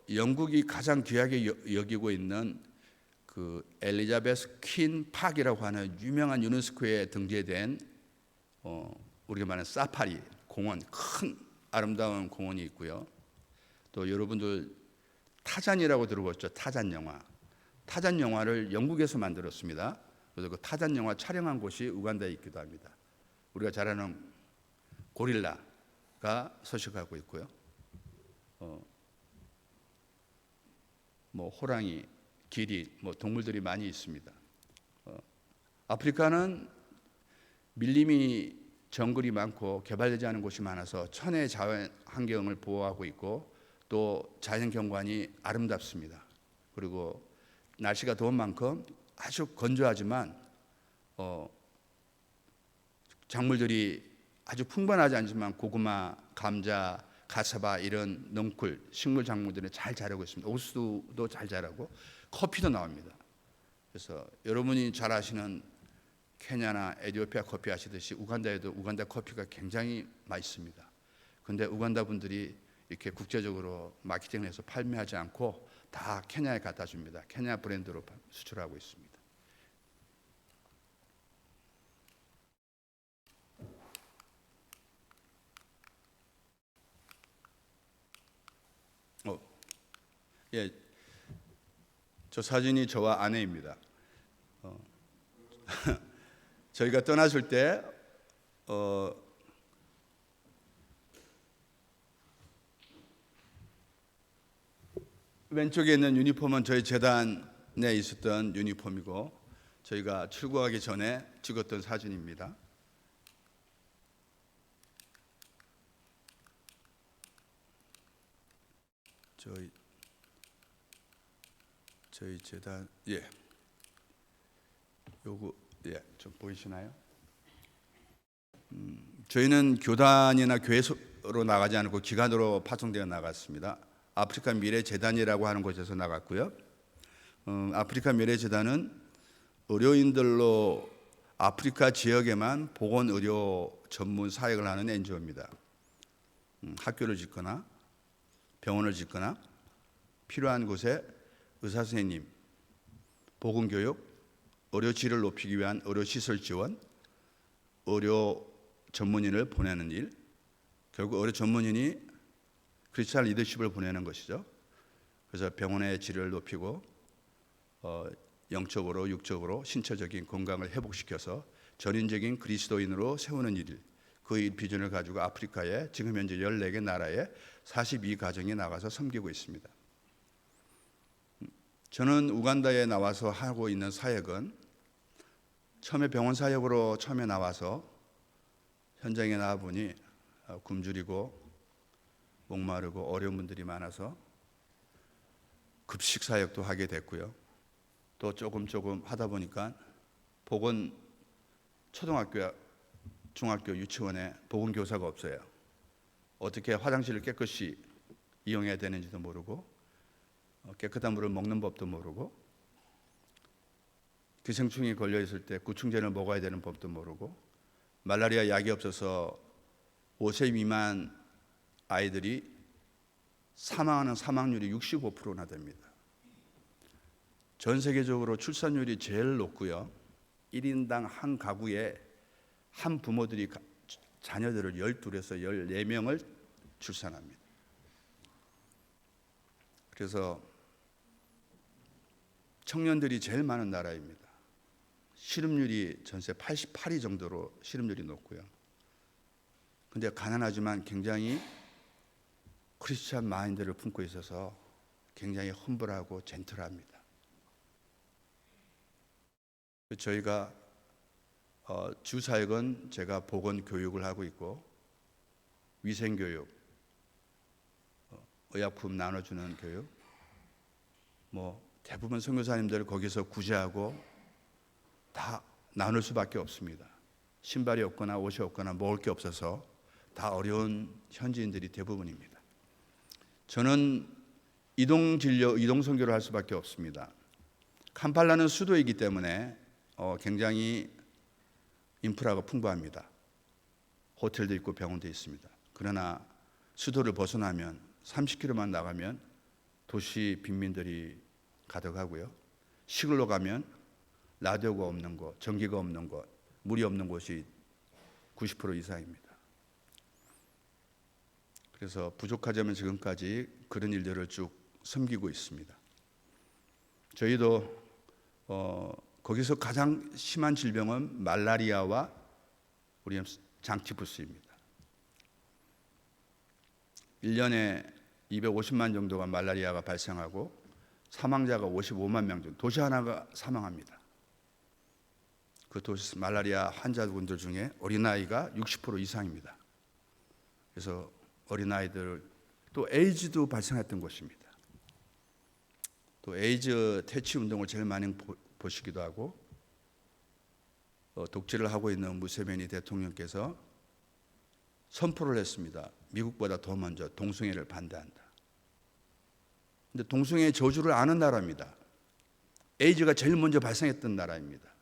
영국이 가장 귀하게 여기고 있는 그 엘리자베스 퀸 팍이라고 하는 유명한 유네스코에 등재된 우리가 말하는 사파리 공원, 큰 아름다운 공원이 있고요. 또 여러분들 타잔이라고 들어보셨죠? 타잔 영화. 타잔 영화를 영국에서 만들었습니다. 그래서 그 타잔 영화 촬영한 곳이 우간다에 있기도 합니다. 우리가 잘 아는 고릴라가 서식하고 있고요. 뭐 호랑이, 기린, 뭐 동물들이 많이 있습니다. 아프리카는 밀림이 정글이 많고 개발되지 않은 곳이 많아서 천혜의 자연 환경을 보호하고 있고 또 자연 경관이 아름답습니다. 그리고 날씨가 더운 만큼 아주 건조하지만 작물들이 아주 풍부하지 않지만 고구마, 감자, 가사바 이런 넝쿨 식물 작물들은 잘 자라고 있습니다. 옥수수도 잘 자라고 커피도 나옵니다. 그래서 여러분이 잘 아시는 케냐나 에티오피아 커피 아시듯이 우간다에도 우간다 커피가 굉장히 맛있습니다. 그런데 우간다 분들이 이렇게 국제적으로 마케팅을 해서 판매하지 않고 다 케냐에 갖다 줍니다. 케냐 브랜드로 수출하고 있습니다. 예, 저 사진이 저와 아내입니다. 저희가 떠났을 때 왼쪽에 있는 유니폼은 저희 재단에 있었던 유니폼이고 저희가 출국하기 전에 찍었던 사진입니다. 저희 재단 요거 좀 보이시나요? 저희는 교단이나 교회로 나가지 않고 기관으로 파송되어 나갔습니다. 아프리카 미래 재단이라고 하는 곳에서 나갔고요. 아프리카 미래 재단은 의료인들로 아프리카 지역에만 보건 의료 전문 사역을 하는 NGO입니다. 학교를 짓거나 병원을 짓거나 필요한 곳에 의사 선생님, 보건 교육, 의료 질을 높이기 위한 의료 시설 지원, 의료 전문인을 보내는 일, 결국 의료 전문인이 크리스찬 리더십을 보내는 것이죠. 그래서 병원의 질을 높이고 영적으로 육적으로 신체적인 건강을 회복시켜서 전인적인 그리스도인으로 세우는 일, 그 비전을 가지고 아프리카에 지금 현재 14개 나라에 42가정이 나가서 섬기고 있습니다. 저는 우간다에 나와서 하고 있는 사역은 처음에 병원 사역으로 처음에 나와서 현장에 나와보니 굶주리고 목마르고 어려운 분들이 많아서 급식 사역도 하게 됐고요. 또 조금 하다 보니까 보건 초등학교, 중학교, 유치원에 보건교사가 없어요. 어떻게 화장실을 깨끗이 이용해야 되는지도 모르고 깨끗한 물을 먹는 법도 모르고 기생충이 걸려 있을 때 구충제를 먹어야 되는 법도 모르고 말라리아 약이 없어서 5세 미만 아이들이 사망하는 사망률이 65%나 됩니다. 전 세계적으로 출산율이 제일 높고요. 1인당 한 가구에 한 부모들이 자녀들을 12에서 14명을 출산합니다. 그래서 청년들이 제일 많은 나라입니다. 실업률이 전세 88위 정도로 실업률이 높고요. 근데 가난하지만 굉장히 크리스찬 마인드를 품고 있어서 굉장히 험블하고 젠틀합니다. 저희가 주사역은 제가 보건 교육을 하고 있고 위생 교육, 의약품 나눠주는 교육, 대부분 선교사님들 거기서 구제하고 다 나눌 수밖에 없습니다. 신발이 없거나 옷이 없거나 먹을 게 없어서 다 어려운 현지인들이 대부분입니다. 저는 이동 진료, 이동 선교를 할 수밖에 없습니다. 캄팔라는 수도이기 때문에 굉장히 인프라가 풍부합니다. 호텔도 있고 병원도 있습니다. 그러나 수도를 벗어나면 30km만 나가면 도시 빈민들이 가득하고요. 시골로 가면 라디오가 없는 곳, 전기가 없는 곳, 물이 없는 곳이 90% 이상입니다. 그래서 부족하자면 지금까지 그런 일들을 쭉 섬기고 있습니다. 저희도 거기서 가장 심한 질병은 말라리아와 우리 장티푸스입니다. 1년에 250만 정도가 말라리아가 발생하고 사망자가 55만 명 정도, 도시 하나가 사망합니다. 그 도시 말라리아 환자분들 중에 어린아이가 60% 이상입니다. 그래서 어린아이들, 또 에이즈도 발생했던 곳입니다. 또 에이즈 퇴치 운동을 제일 많이 보시기도 하고 독재를 하고 있는 무세베니 대통령께서 선포를 했습니다. 미국보다 더 먼저 동성애를 반대한다. 근데 동성애 저주를 아는 나라입니다. 에이즈가 제일 먼저 발생했던 나라입니다.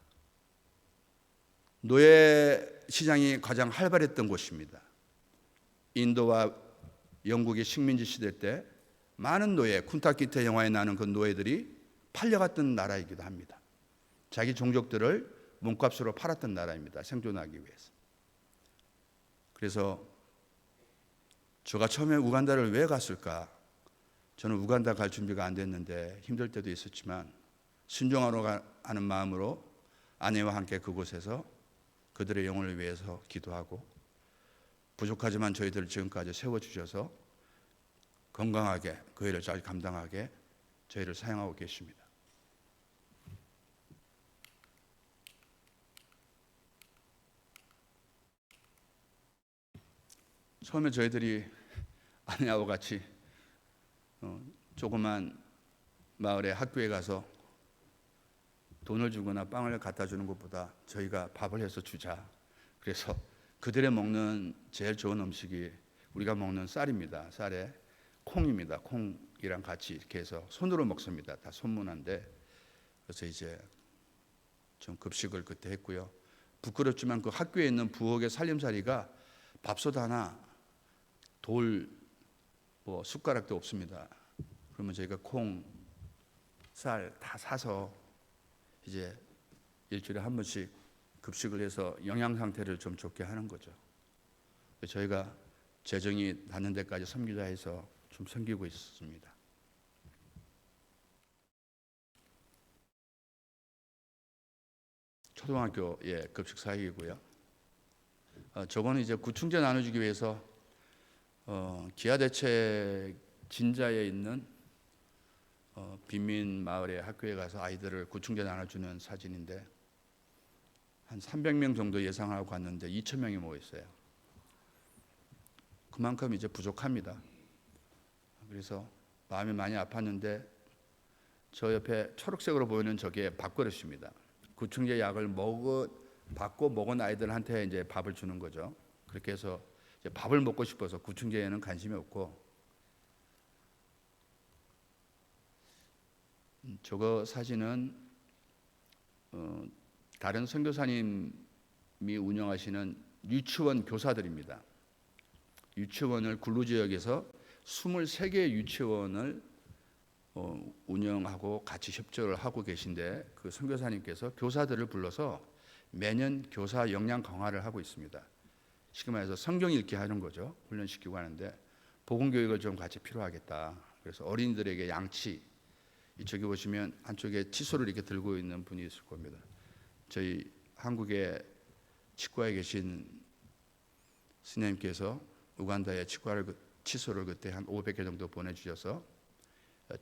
노예 시장이 가장 활발했던 곳입니다. 인도와 영국의 식민지 시대 때 많은 노예, 쿤타키테 영화에 나오는 그 노예들이 팔려갔던 나라이기도 합니다. 자기 종족들을 몸값으로 팔았던 나라입니다. 생존하기 위해서. 그래서 제가 처음에 우간다를 왜 갔을까? 저는 우간다 갈 준비가 안 됐는데 힘들 때도 있었지만 순종하러 가는 마음으로 아내와 함께 그곳에서 그들의 영혼을 위해서 기도하고 부족하지만 저희들을 지금까지 세워주셔서 건강하게 그 일을 잘 감당하게 저희를 사용하고 계십니다. 처음에 저희들이 아내하고 같이 조그만 마을의 학교에 가서 돈을 주거나 빵을 갖다 주는 것보다 저희가 밥을 해서 주자. 그래서 그들의 먹는 제일 좋은 음식이 우리가 먹는 쌀입니다. 쌀에 콩입니다. 콩이랑 같이 이렇게 해서 손으로 먹습니다. 다 손문화인데, 그래서 이제 좀 급식을 그때 했고요. 부끄럽지만 그 학교에 있는 부엌의 살림살이가 밥솥 하나, 뭐 숟가락도 없습니다. 그러면 저희가 콩, 쌀 다 사서 이제 일주일에 한 번씩 급식을 해서 영양 상태를 좀 좋게 하는 거죠. 저희가 재정이 닿는 데까지 섬기자 해서 좀 섬기고 있습니다. 초등학교의 급식 사역이고요. 저거는 이제 구충제 나눠주기 위해서 기아대책 진자에 있는 빈민 마을의 학교에 가서 아이들을 구충제 나눠주는 사진인데, 한 300명 정도 예상하고 갔는데 2,000명이 모여 있어요. 그만큼 이제 부족합니다. 그래서 마음이 많이 아팠는데, 저 옆에 초록색으로 보이는 저게 밥그릇입니다. 구충제 약을 받고 먹은 아이들한테 이제 밥을 주는 거죠. 그렇게 해서 이제 밥을 먹고 싶어서 구충제에는 관심이 없고, 저거 사진은 다른 선교사님이 운영하시는 유치원 교사들입니다. 유치원을 굴루지역에서 23개의 유치원을 운영하고 같이 협조를 하고 계신데, 그 선교사님께서 교사들을 불러서 매년 교사 역량 강화를 하고 있습니다. 쉽게 말해서 성경 읽게 하는 거죠. 훈련시키고 하는데, 복음 교육을 좀 같이 필요하겠다. 그래서 어린이들에게 양치, 이쪽에 보시면 한쪽에 칫솔을 이렇게 들고 있는 분이 있을 겁니다. 저희 한국의 치과에 계신 스님께서 우간다에 칫솔을 그때 한 500개 정도 보내주셔서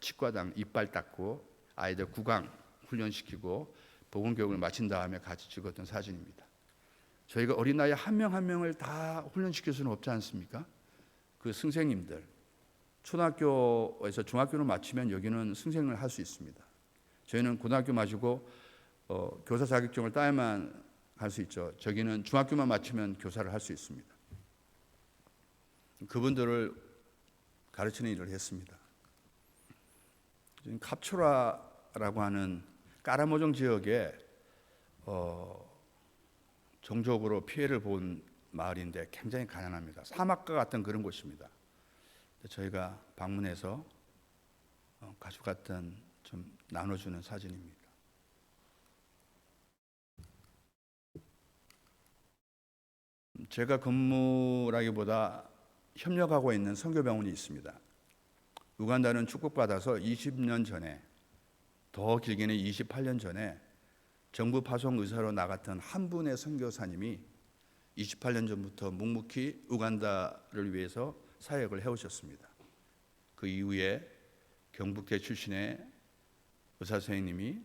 치과당 이빨 닦고 아이들 구강 훈련시키고 복음 교육을 마친 다음에 같이 찍었던 사진입니다. 저희가 어린아이 한 명 한 명을 다 훈련시킬 수는 없지 않습니까? 그 선생님들, 초등학교에서 중학교를 마치면 여기는 승생을 할 수 있습니다. 저희는 고등학교 마치고 교사 자격증을 따야만 할 수 있죠. 저기는 중학교만 마치면 교사를 할 수 있습니다. 그분들을 가르치는 일을 했습니다. 갑초라라고 하는 까라모종 지역에 종족으로 피해를 본 마을인데 굉장히 가난합니다. 사막과 같은 그런 곳입니다. 저희가 방문해서 가져갔던 좀 나눠주는 사진입니다. 제가 근무라기보다 협력하고 있는 선교병원이 있습니다. 우간다는 축복받아서 20년 전에, 더 길게는 28년 전에 정부 파송 의사로 나갔던 한 분의 선교사님이 28년 전부터 묵묵히 우간다를 위해서 사역을 해오셨습니다. 그 이후에 경북대 출신의 의사 선생님이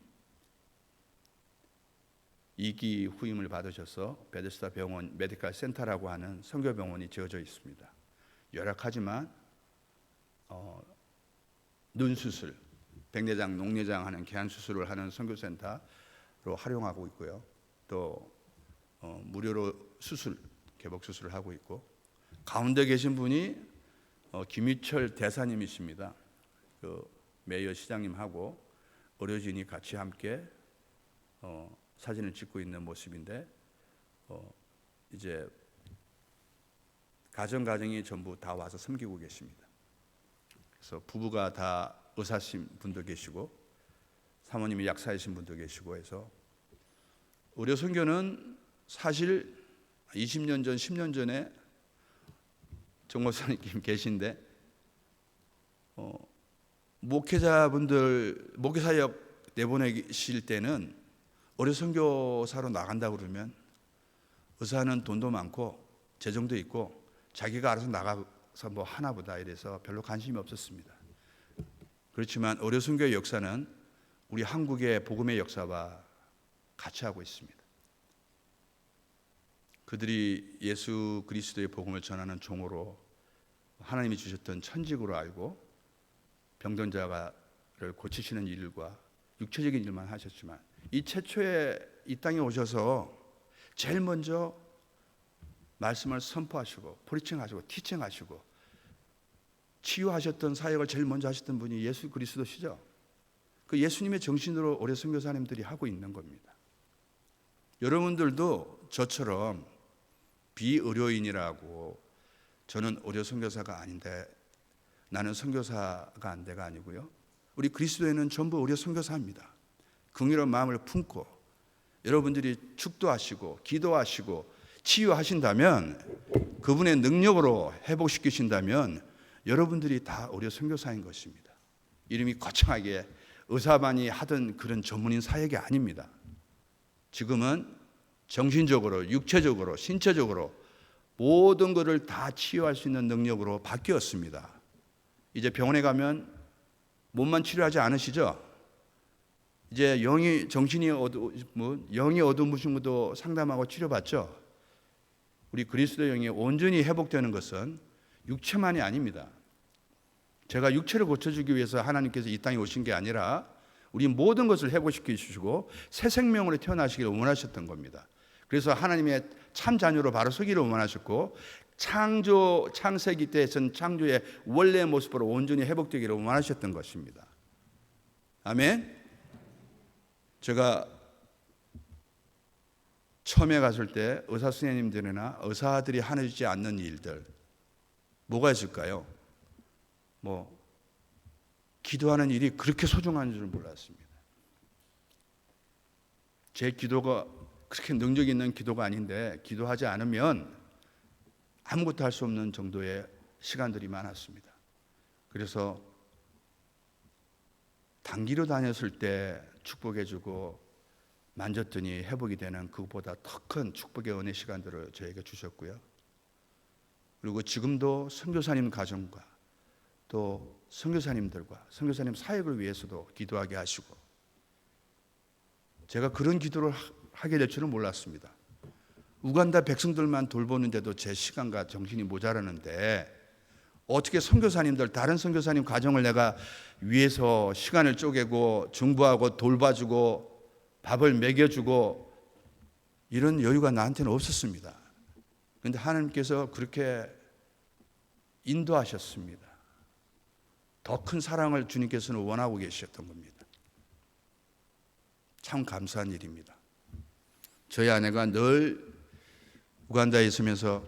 2기 후임을 받으셔서 베데스다 병원 메디컬 센터라고 하는 선교병원이 지어져 있습니다. 열악하지만 눈 수술, 백내장, 녹내장 하는 개안 수술을 하는 선교센터로 활용하고 있고요. 또 무료로 개복 수술을 하고 있고, 가운데 계신 분이 김희철 대사님이십니다. 그 메이어 시장님하고 의료진이 같이 함께 사진을 찍고 있는 모습인데, 이제 가정이 전부 다 와서 섬기고 계십니다. 그래서 부부가 다 의사신 분도 계시고 사모님이 약사이신 분도 계시고 해서, 의료 선교는 사실 20년 전, 10년 전에 정 목사님 계신데 목회자분들 목회사역 내보내실 때는 의료 선교사로 나간다고 그러면 의사는 돈도 많고 재정도 있고 자기가 알아서 나가서 뭐 하나 보다 이래서 별로 관심이 없었습니다. 그렇지만 의료 선교의 역사는 우리 한국의 복음의 역사와 같이 하고 있습니다. 그들이 예수 그리스도의 복음을 전하는 종으로 하나님이 주셨던 천직으로 알고, 병든 자가 고치시는 일과 육체적인 일만 하셨지만 이 최초에 이 땅에 오셔서 제일 먼저 말씀을 선포하시고 프리칭하시고 티칭하시고 치유하셨던 사역을 제일 먼저 하셨던 분이 예수 그리스도시죠. 그 예수님의 정신으로 우리 선교사님들이 하고 있는 겁니다. 여러분들도 저처럼 비의료인이라고 저는 의료 선교사가 아닌데 나는 선교사가 안 돼가 아니고요. 우리 그리스도인은 전부 의료 선교사입니다. 긍휼한 마음을 품고 여러분들이 축도하시고 기도하시고 치유하신다면 그분의 능력으로 회복시키신다면 여러분들이 다 의료 선교사인 것입니다. 이름이 거창하게 의사만이 하던 그런 전문인 사역이 아닙니다. 지금은 정신적으로 육체적으로 신체적으로 모든 것을 다 치유할 수 있는 능력으로 바뀌었습니다. 이제 병원에 가면 몸만 치료하지 않으시죠? 이제 정신이 영이 어두우신 것도 상담하고 치료받죠. 우리 그리스도 영이 온전히 회복되는 것은 육체만이 아닙니다. 제가 육체를 고쳐주기 위해서 하나님께서 이 땅에 오신 게 아니라 우리 모든 것을 회복시켜 주시고 새 생명으로 태어나시기를 원하셨던 겁니다. 그래서 하나님의 참 자녀로 바로 서기를 원하셨고 창세기 때 전 창조의 원래의 모습으로 온전히 회복되기를 원하셨던 것입니다. 아멘. 제가 처음에 갔을 때 의사 선생님들이나 의사들이 하지 않는 일들 뭐가 있을까요? 기도하는 일이 그렇게 소중한 줄 몰랐습니다. 제 기도가 그렇게 능력 있는 기도가 아닌데 기도하지 않으면 아무것도 할 수 없는 정도의 시간들이 많았습니다. 그래서 단기로 다녔을 때 축복해주고 만졌더니 회복이 되는 그것보다 더 큰 축복의 은혜 시간들을 저에게 주셨고요. 그리고 지금도 선교사님 가정과 또 선교사님들과 선교사님 사역을 위해서도 기도하게 하시고 제가 그런 기도를 하게 될 줄은 몰랐습니다. 우간다 백성들만 돌보는데도 제 시간과 정신이 모자라는데 어떻게 선교사님들 다른 선교사님 가정을 내가 위해서 시간을 쪼개고 중보하고 돌봐주고 밥을 먹여주고 이런 여유가 나한테는 없었습니다. 그런데 하나님께서 그렇게 인도하셨습니다. 더 큰 사랑을 주님께서는 원하고 계셨던 겁니다. 참 감사한 일입니다. 저희 아내가 늘 우간다에 있으면서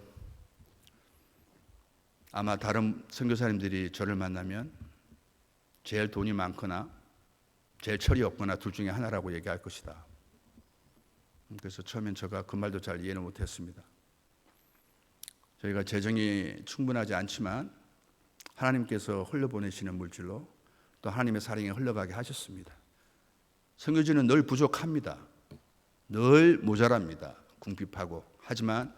아마 다른 선교사님들이 저를 만나면 제일 돈이 많거나 제일 철이 없거나 둘 중에 하나라고 얘기할 것이다. 그래서 처음엔 제가 그 말도 잘 이해는 못했습니다. 저희가 재정이 충분하지 않지만 하나님께서 흘려보내시는 물질로 또 하나님의 사랑이 흘러가게 하셨습니다. 선교지는 늘 부족합니다. 늘 모자랍니다. 궁핍하고. 하지만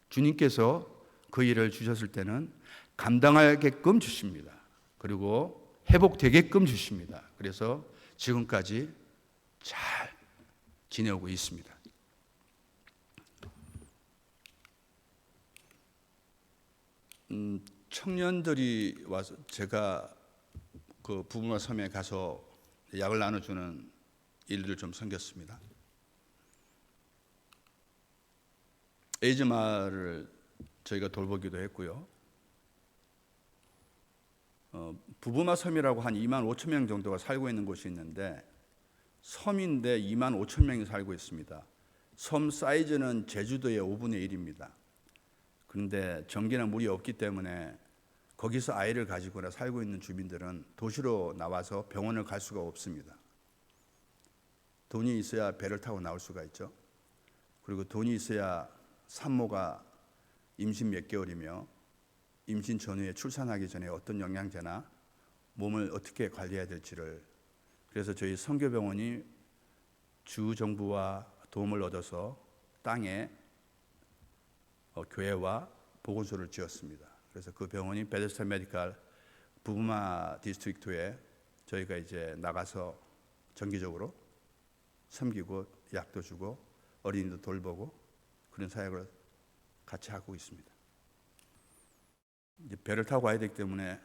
주님께서 그 일을 주셨을 때는 감당하게끔 주십니다. 그리고 회복되게끔 주십니다. 그래서 지금까지 잘 지내오고 있습니다. 청년들이 와서 제가 그 부부마 섬에 가서 약을 나눠주는 일들을 좀 섬겼습니다. 에이즈마를 저희가 돌보기도 했고요. 부부마 섬이라고 한 2만 5천 명 정도가 살고 있는 곳이 있는데 섬인데 2만 5천 명이 살고 있습니다. 섬 사이즈는 제주도의 5분의 1입니다. 그런데 전기나 물이 없기 때문에 거기서 아이를 가지거나 살고 있는 주민들은 도시로 나와서 병원을 갈 수가 없습니다. 돈이 있어야 배를 타고 나올 수가 있죠. 그리고 돈이 있어야 산모가 임신 몇 개월이며 임신 전후에 출산하기 전에 어떤 영양제나 몸을 어떻게 관리해야 될지를 그래서 저희 선교병원이 주 정부와 도움을 얻어서 땅에 교회와 보건소를 지었습니다. 그래서 그 병원이 베데스다 메디칼 부부마 디스트릭트에 저희가 이제 나가서 정기적으로 섬기고 약도 주고 어린이도 돌보고 그런 사역을 같이 하고 있습니다. 이제 배를 타고 가야 되기 때문에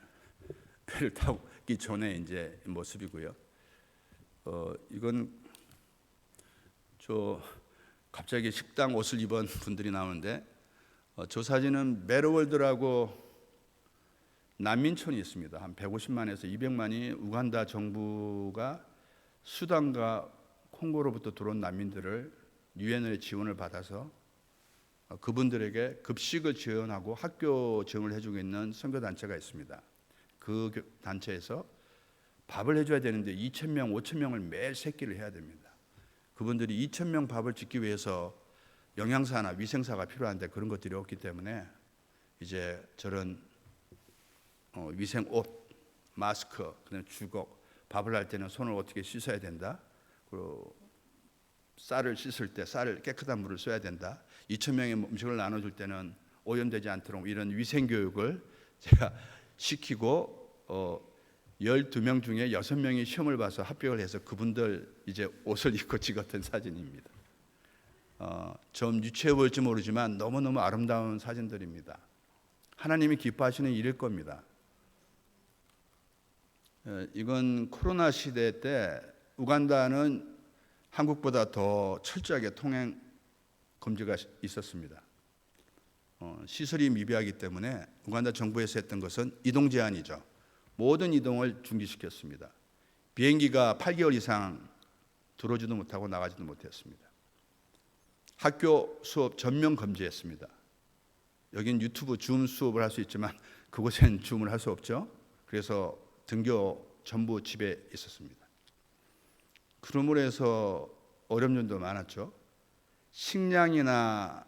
배를 타고 있기 전에 이제 모습이고요. 이건 저 갑자기 식당 옷을 입은 분들이 나오는데 저 사진은 메르월드라고 난민촌이 있습니다. 한 150만에서 200만이 우간다 정부가 수단과 콩고로부터 들어온 난민들을 유엔의 지원을 받아서 그분들에게 급식을 지원하고 학교 지원을 해주고 있는 선교단체가 있습니다. 그 단체에서 밥을 해줘야 되는데 2,000명, 5,000명을 매일 새끼를 해야 됩니다. 그분들이 2,000명 밥을 짓기 위해서 영양사나 위생사가 필요한데 그런 것들이 없기 때문에 이제 저런 위생 옷, 마스크, 그다음에 주걱, 밥을 할 때는 손을 어떻게 씻어야 된다. 그리고 쌀을 씻을 때 쌀을 깨끗한 물을 써야 된다. 2,000명의 음식을 나눠줄 때는 오염되지 않도록 이런 위생 교육을 제가 시키고 12명 중에 6명이 시험을 봐서 합격을 해서 그분들 이제 옷을 입고 찍었던 사진입니다. 좀 유치해 보일지 모르지만 너무너무 아름다운 사진들입니다. 하나님이 기뻐하시는 일일 겁니다. 이건 코로나 시대 때 우간다는 한국보다 더 철저하게 통행 금지가 있었습니다. 시설이 미비하기 때문에 우간다 정부에서 했던 것은 이동 제한이죠. 모든 이동을 중지시켰습니다. 비행기가 8개월 이상 들어오지도 못하고 나가지도 못했습니다. 학교 수업 전면 금지했습니다. 여긴 유튜브 줌 수업을 할 수 있지만 그곳엔 줌을 할 수 없죠. 그래서 등교 전부 집에 있었습니다. 그러므로 해서 어려운 점도 많았죠. 식량이나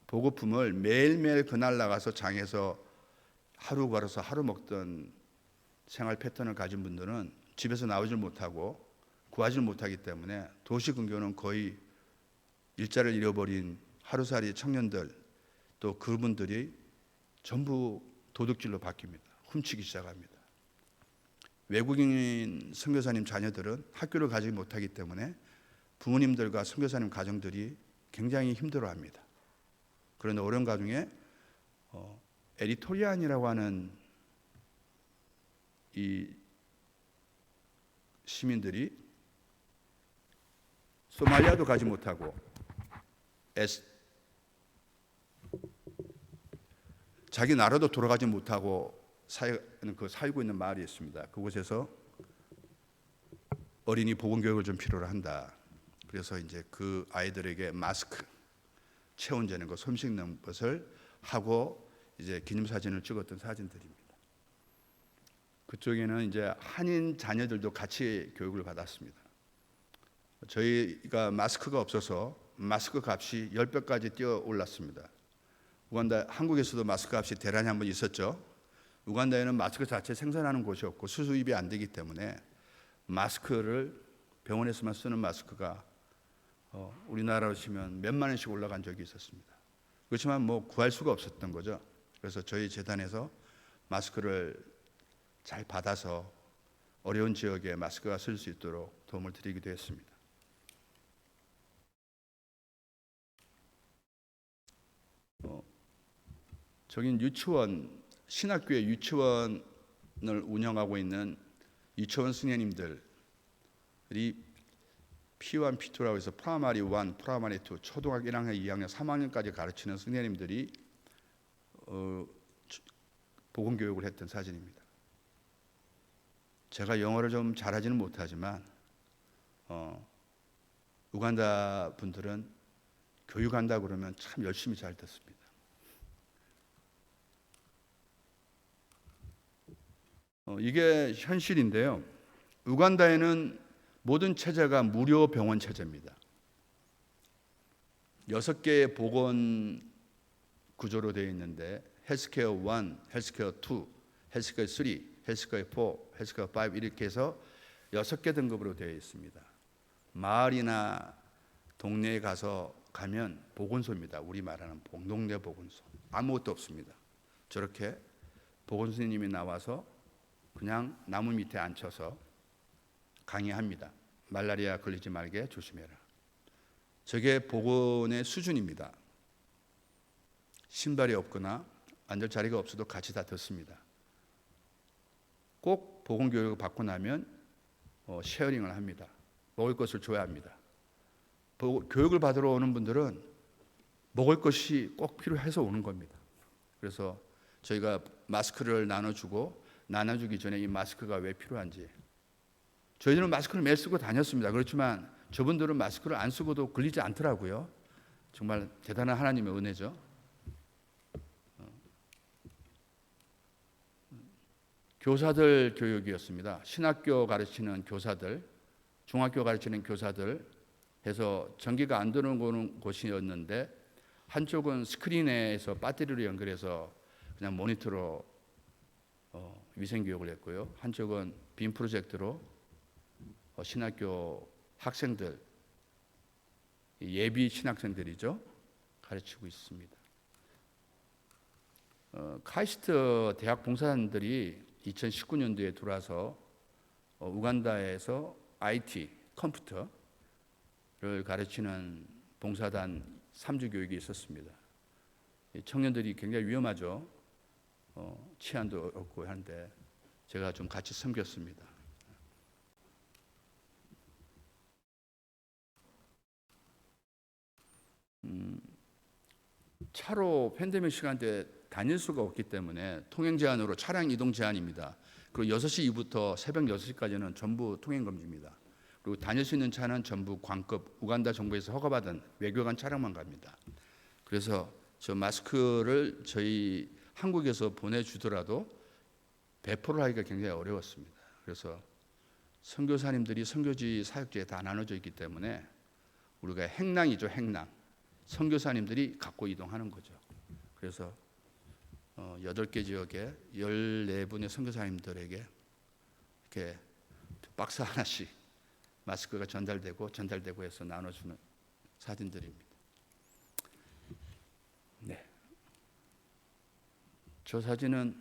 보급품을 매일매일 그날 나가서 장에서 하루 걸어서 하루 먹던 생활 패턴을 가진 분들은 집에서 나오질 못하고 구하지 못하기 때문에 도시 근교는 거의 일자를 잃어버린 하루살이 청년들 또 그분들이 전부 도둑질로 바뀝니다. 훔치기 시작합니다. 외국인 선교사님 자녀들은 학교를 가지 못하기 때문에 부모님들과 선교사님 가정들이 굉장히 힘들어합니다. 그런데 어려운 가정에 에리토리안이라고 하는 이 시민들이 소말리아도 가지 못하고 자기 나라도 돌아가지 못하고 살고 있는 마을이 있습니다. 그곳에서 어린이 보건 교육을 좀 필요로 한다. 그래서 이제 그 아이들에게 마스크, 체온 재는 거, 손 씻는 것을 하고 이제 기념사진을 찍었던 사진들입니다. 그쪽에는 이제 한인 자녀들도 같이 교육을 받았습니다. 저희가 마스크가 없어서 마스크 값이 10배까지 뛰어 올랐습니다. 우간다, 한국에서도 마스크 값이 대란이 한번 있었죠. 우간다에는 마스크 자체 생산하는 곳이 없고 수수입이 안 되기 때문에 마스크를 병원에서만 쓰는 마스크가 우리나라로 치면 몇만 원씩 올라간 적이 있었습니다. 그렇지만 뭐 구할 수가 없었던 거죠. 그래서 저희 재단에서 마스크를 잘 받아서 어려운 지역에 마스크가 쓸 수 있도록 도움을 드리기도 했습니다. 저긴 유치원, 신학교의 유치원을 운영하고 있는 유치원 승려님들이 P1, P2라고 해서 프라이머리 1, 프라이머리 2, 초등학교 1학년, 2학년, 3학년까지 가르치는 승려님들이 복음 교육을 했던 사진입니다. 제가 영어를 좀 잘하지는 못하지만 우간다 분들은 교육한다 그러면 참 열심히 잘 듣습니다. 이게 현실인데요. 우간다에는 모든 체제가 무료 병원 체제입니다. 6개의 보건 구조로 되어 있는데 헬스케어 1, 헬스케어 2, 헬스케어 3, 헬스케어 4, 헬스케어 5 이렇게 해서 6개 등급으로 되어 있습니다. 마을이나 동네에 가면 보건소입니다. 우리 말하는 동네 보건소. 아무것도 없습니다. 저렇게 보건소님이 나와서 그냥 나무 밑에 앉혀서 강의합니다. 말라리아 걸리지 말게 조심해라. 저게 보건의 수준입니다. 신발이 없거나 앉을 자리가 없어도 같이 다 듣습니다. 꼭 보건 교육을 받고 나면 쉐어링을 합니다. 먹을 것을 줘야 합니다. 교육을 받으러 오는 분들은 먹을 것이 꼭 필요해서 오는 겁니다. 그래서 저희가 마스크를 나눠주기 전에 이 마스크가 왜 필요한지, 저희들은 마스크를 매일 쓰고 다녔습니다. 그렇지만 저분들은 마스크를 안 쓰고도 걸리지 않더라고요. 정말 대단한 하나님의 은혜죠. 교사들 교육이었습니다. 신학교 가르치는 교사들, 중학교 가르치는 교사들 해서 전기가 안 들어오는 곳이었는데, 한쪽은 스크린에서 배터리로 연결해서 그냥 모니터로 위생교육을 했고요. 한쪽은 빔 프로젝트로 신학교 학생들, 예비 신학생들이죠, 가르치고 있습니다. 카이스트 대학 봉사단들이 2019년도에 들어와서 우간다에서 IT, 컴퓨터를 가르치는 봉사단 3주 교육이 있었습니다. 청년들이 굉장히 위험하죠. 치안도 없고 하는데 제가 좀 같이 섬겼습니다. 차로 팬데믹 시간대 다닐 수가 없기 때문에 통행 제한으로 차량 이동 제한입니다. 그리고 6시 이후부터 새벽 6시까지는 전부 통행 금지입니다. 그리고 다닐 수 있는 차는 전부 광급, 우간다 정부에서 허가받은 외교관 차량만 갑니다. 그래서 저 마스크를 저희 한국에서 보내주더라도 배포를 하기가 굉장히 어려웠습니다. 그래서 선교사님들이 선교지 사역지에 다 나눠져 있기 때문에 우리가 행랑이죠, 행랑. 선교사님들이 갖고 이동하는 거죠. 그래서 8개 지역에 14분의 선교사님들에게 이렇게 박스 하나씩 마스크가 전달되고 해서 나눠주는 사진들입니다. 네. 저 사진은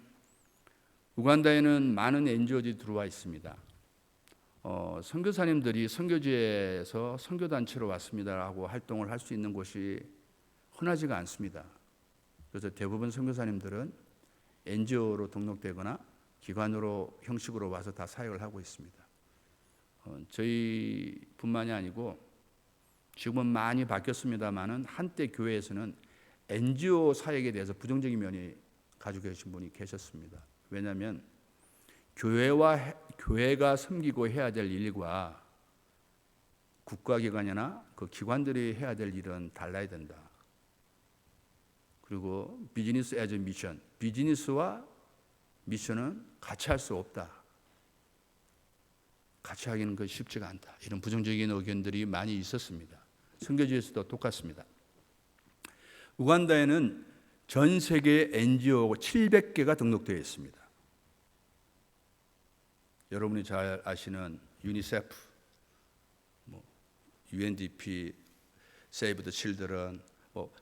우간다에는 많은 NGO들이 들어와 있습니다. 선교사님들이 선교지에서 선교단체로 왔습니다라고 활동을 할 수 있는 곳이 흔하지가 않습니다. 그래서 대부분 선교사님들은 NGO로 등록되거나 기관으로 형식으로 와서 다 사역을 하고 있습니다. 저희뿐만이 아니고 지금은 많이 바뀌었습니다만은 한때 교회에서는 NGO 사역에 대해서 부정적인 면이 가지고 계신 분이 계셨습니다. 왜냐하면 교회가 섬기고 해야 될 일과 국가기관이나 그 기관들이 해야 될 일은 달라야 된다. 그리고 비즈니스 애즈 미션, 비즈니스와 미션은 같이 할 수 없다. 같이 하기는 그 쉽지가 않다. 이런 부정적인 의견들이 많이 있었습니다. 선교지에서도 똑같습니다. 우간다에는 전 세계 NGO 700개가 등록되어 있습니다. 여러분이 잘 아시는 유니세프, UNDP, 세이브 더 칠드런,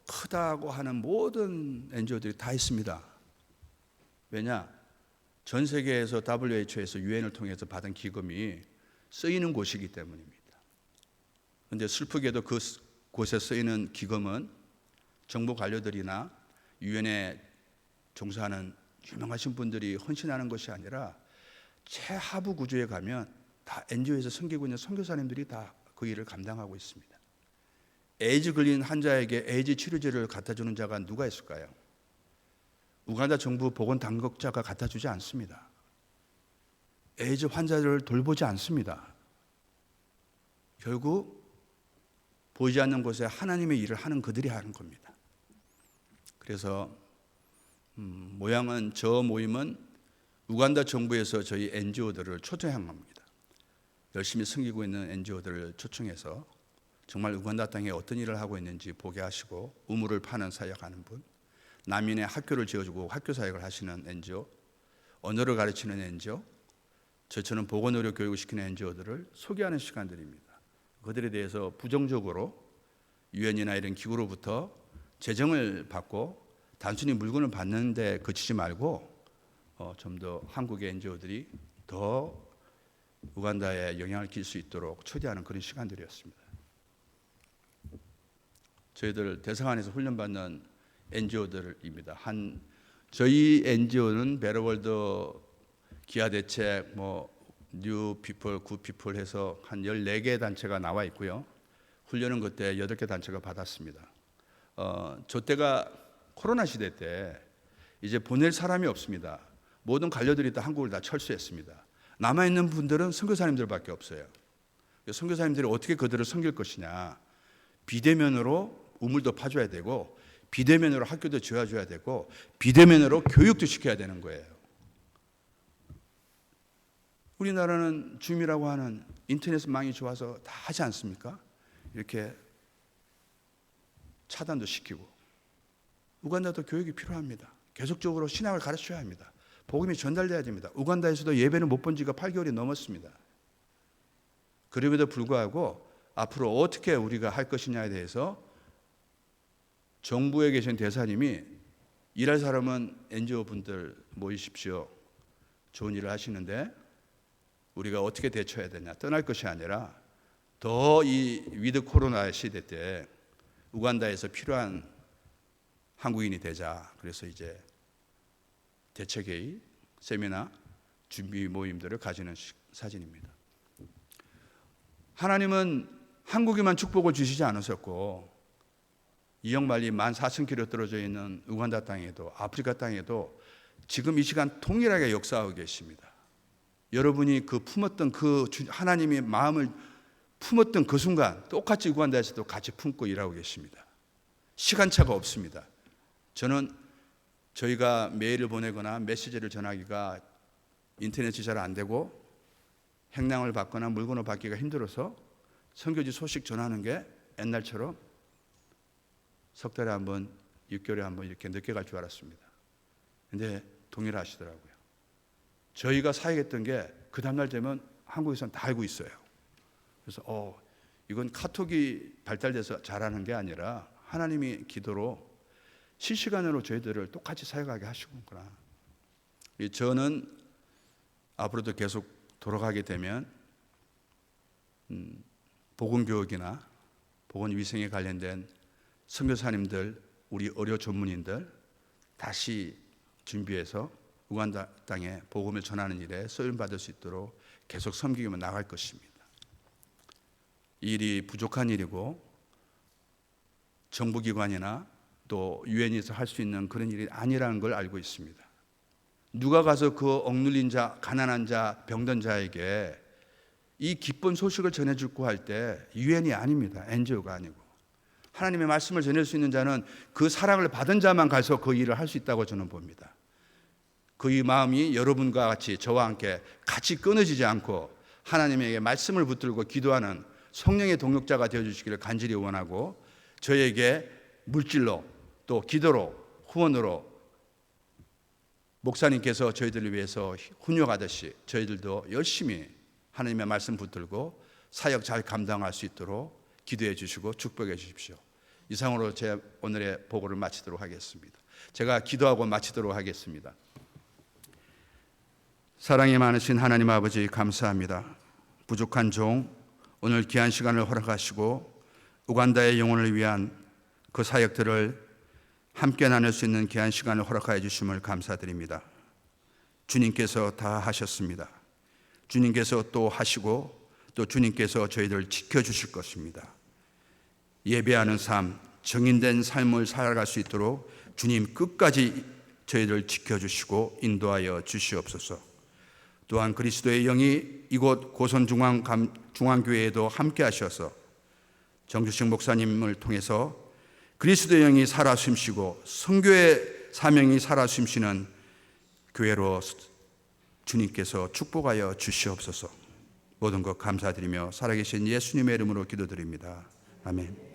크다고 하는 모든 NGO들이 다 있습니다. 왜냐? 전 세계에서 WHO에서 UN을 통해서 받은 기금이 쓰이는 곳이기 때문입니다. 그런데 슬프게도 그 곳에 쓰이는 기금은 정부 관료들이나 UN에 종사하는 유명하신 분들이 헌신하는 것이 아니라 최하부 구조에 가면 다 NGO에서 섬기고 있는 선교사님들이 다 그 일을 감당하고 있습니다. 에이즈 걸린 환자에게 에이즈 치료제를 갖다 주는 자가 누가 있을까요? 우간다 정부 보건당국자가 갖다 주지 않습니다. 에이즈 환자를 돌보지 않습니다. 결국 보이지 않는 곳에 하나님의 일을 하는 그들이 하는 겁니다. 그래서 저 모임은 우간다 정부에서 저희 NGO들을 초청한 겁니다. 열심히 섬기고 있는 NGO들을 초청해서 정말 우간다 땅에 어떤 일을 하고 있는지 보게 하시고 우물을 파는 사역하는 분, 난민의 학교를 지어주고 학교 사역을 하시는 NGO, 언어를 가르치는 NGO, 저처럼 보건의료 교육을 시키는 NGO들을 소개하는 시간들입니다. 그들에 대해서 부정적으로 유엔이나 이런 기구로부터 재정을 받고 단순히 물건을 받는 데 그치지 말고 좀 더 한국의 NGO들이 더 우간다에 영향을 끼칠 수 있도록 초대하는 그런 시간들이었습니다. 저희들 대성안에서 훈련받는 NGO들입니다. 저희 NGO는 베러월드 기아 대책, 뉴 피플, 굿 피플 해서 한 14개 단체가 나와 있고요. 훈련은 그때 8개 단체가 받았습니다. 저 때가 코로나 시대 때 이제 보낼 사람이 없습니다. 모든 관료들이 다 한국을 다 철수했습니다. 남아있는 분들은 선교사님들밖에 없어요. 선교사님들이 어떻게 그들을 섬길 것이냐. 비대면으로 우물도 파줘야 되고, 비대면으로 학교도 지어줘야 되고, 비대면으로 교육도 시켜야 되는 거예요. 우리나라는 줌이라고 하는 인터넷망이 좋아서 다 하지 않습니까? 이렇게 차단도 시키고. 우간다도 교육이 필요합니다. 계속적으로 신학을 가르쳐야 합니다. 복음이 전달돼야 됩니다. 우간다에서도 예배를 못 본 지가 8개월이 넘었습니다. 그럼에도 불구하고 앞으로 어떻게 우리가 할 것이냐에 대해서 정부에 계신 대사님이 일할 사람은 NGO 분들 모이십시오. 좋은 일을 하시는데 우리가 어떻게 대처해야 되냐. 떠날 것이 아니라 더 이 위드 코로나 시대 때 우간다에서 필요한 한국인이 되자. 그래서 이제 대책회의, 세미나, 준비 모임들을 가지는 사진입니다. 하나님은 한국에만 축복을 주시지 않으셨고 이역 만리 14,000km 떨어져 있는 우간다 땅에도, 아프리카 땅에도 지금 이 시간 동일하게 역사하고 계십니다. 여러분이 품었던 하나님의 마음을 품었던 그 순간 똑같이 우간다에서도 같이 품고 일하고 계십니다. 시간차가 없습니다. 저는 저희가 메일을 보내거나 메시지를 전하기가 인터넷이 잘 안 되고 행랑을 받거나 물건을 받기가 힘들어서 선교지 소식 전하는 게 옛날처럼 석 달에 한 번, 6개월에 한 번 이렇게 늦게 갈 줄 알았습니다. 근데 동일하시더라고요. 저희가 사역했던 게 그 다음날 되면 한국에서는 다 알고 있어요. 그래서 이건 카톡이 발달돼서 잘하는 게 아니라 하나님이 기도로 실시간으로 저희들을 똑같이 사역하게 하시구나. 저는 앞으로도 계속 돌아가게 되면 복음교육이나 보건위생에 관련된 선교사님들, 우리 의료 전문인들 다시 준비해서 우간다 땅에 복음을 전하는 일에 쓰임받을 수 있도록 계속 섬기며 나갈 것입니다. 이 일이 부족한 일이고 정부기관이나 또 유엔에서 할 수 있는 그런 일이 아니라는 걸 알고 있습니다. 누가 가서 그 억눌린 자, 가난한 자, 병든 자에게 이 기쁜 소식을 전해주고 할 때 유엔이 아닙니다. NGO가 아니고 하나님의 말씀을 전할 수 있는 자는 그 사랑을 받은 자만 가서 그 일을 할 수 있다고 저는 봅니다. 그의 마음이 여러분과 같이 저와 함께 같이 끊어지지 않고 하나님에게 말씀을 붙들고 기도하는 성령의 동역자가 되어주시기를 간절히 원하고 저에게 물질로 또 기도로 후원으로 목사님께서 저희들을 위해서 훈육하듯이 저희들도 열심히 하나님의 말씀 붙들고 사역 잘 감당할 수 있도록 기도해 주시고 축복해 주십시오. 이상으로 제 오늘의 보고를 마치도록 하겠습니다. 제가 기도하고 마치도록 하겠습니다. 사랑이 많으신 하나님 아버지 감사합니다. 부족한 종 오늘 귀한 시간을 허락하시고 우간다의 영혼을 위한 그 사역들을 함께 나눌 수 있는 귀한 시간을 허락하여 주심을 감사드립니다. 주님께서 다 하셨습니다. 주님께서 또 하시고 또 주님께서 저희들 지켜주실 것입니다. 예배하는 삶, 정인된 삶을 살아갈 수 있도록 주님 끝까지 저희들 지켜주시고 인도하여 주시옵소서. 또한 그리스도의 영이 이곳 고선중앙교회에도 함께 하셔서 정주식 목사님을 통해서 그리스도의 영이 살아 숨쉬고 선교의 사명이 살아 숨쉬는 교회로 주님께서 축복하여 주시옵소서. 모든 것 감사드리며 살아계신 예수님의 이름으로 기도드립니다. 아멘.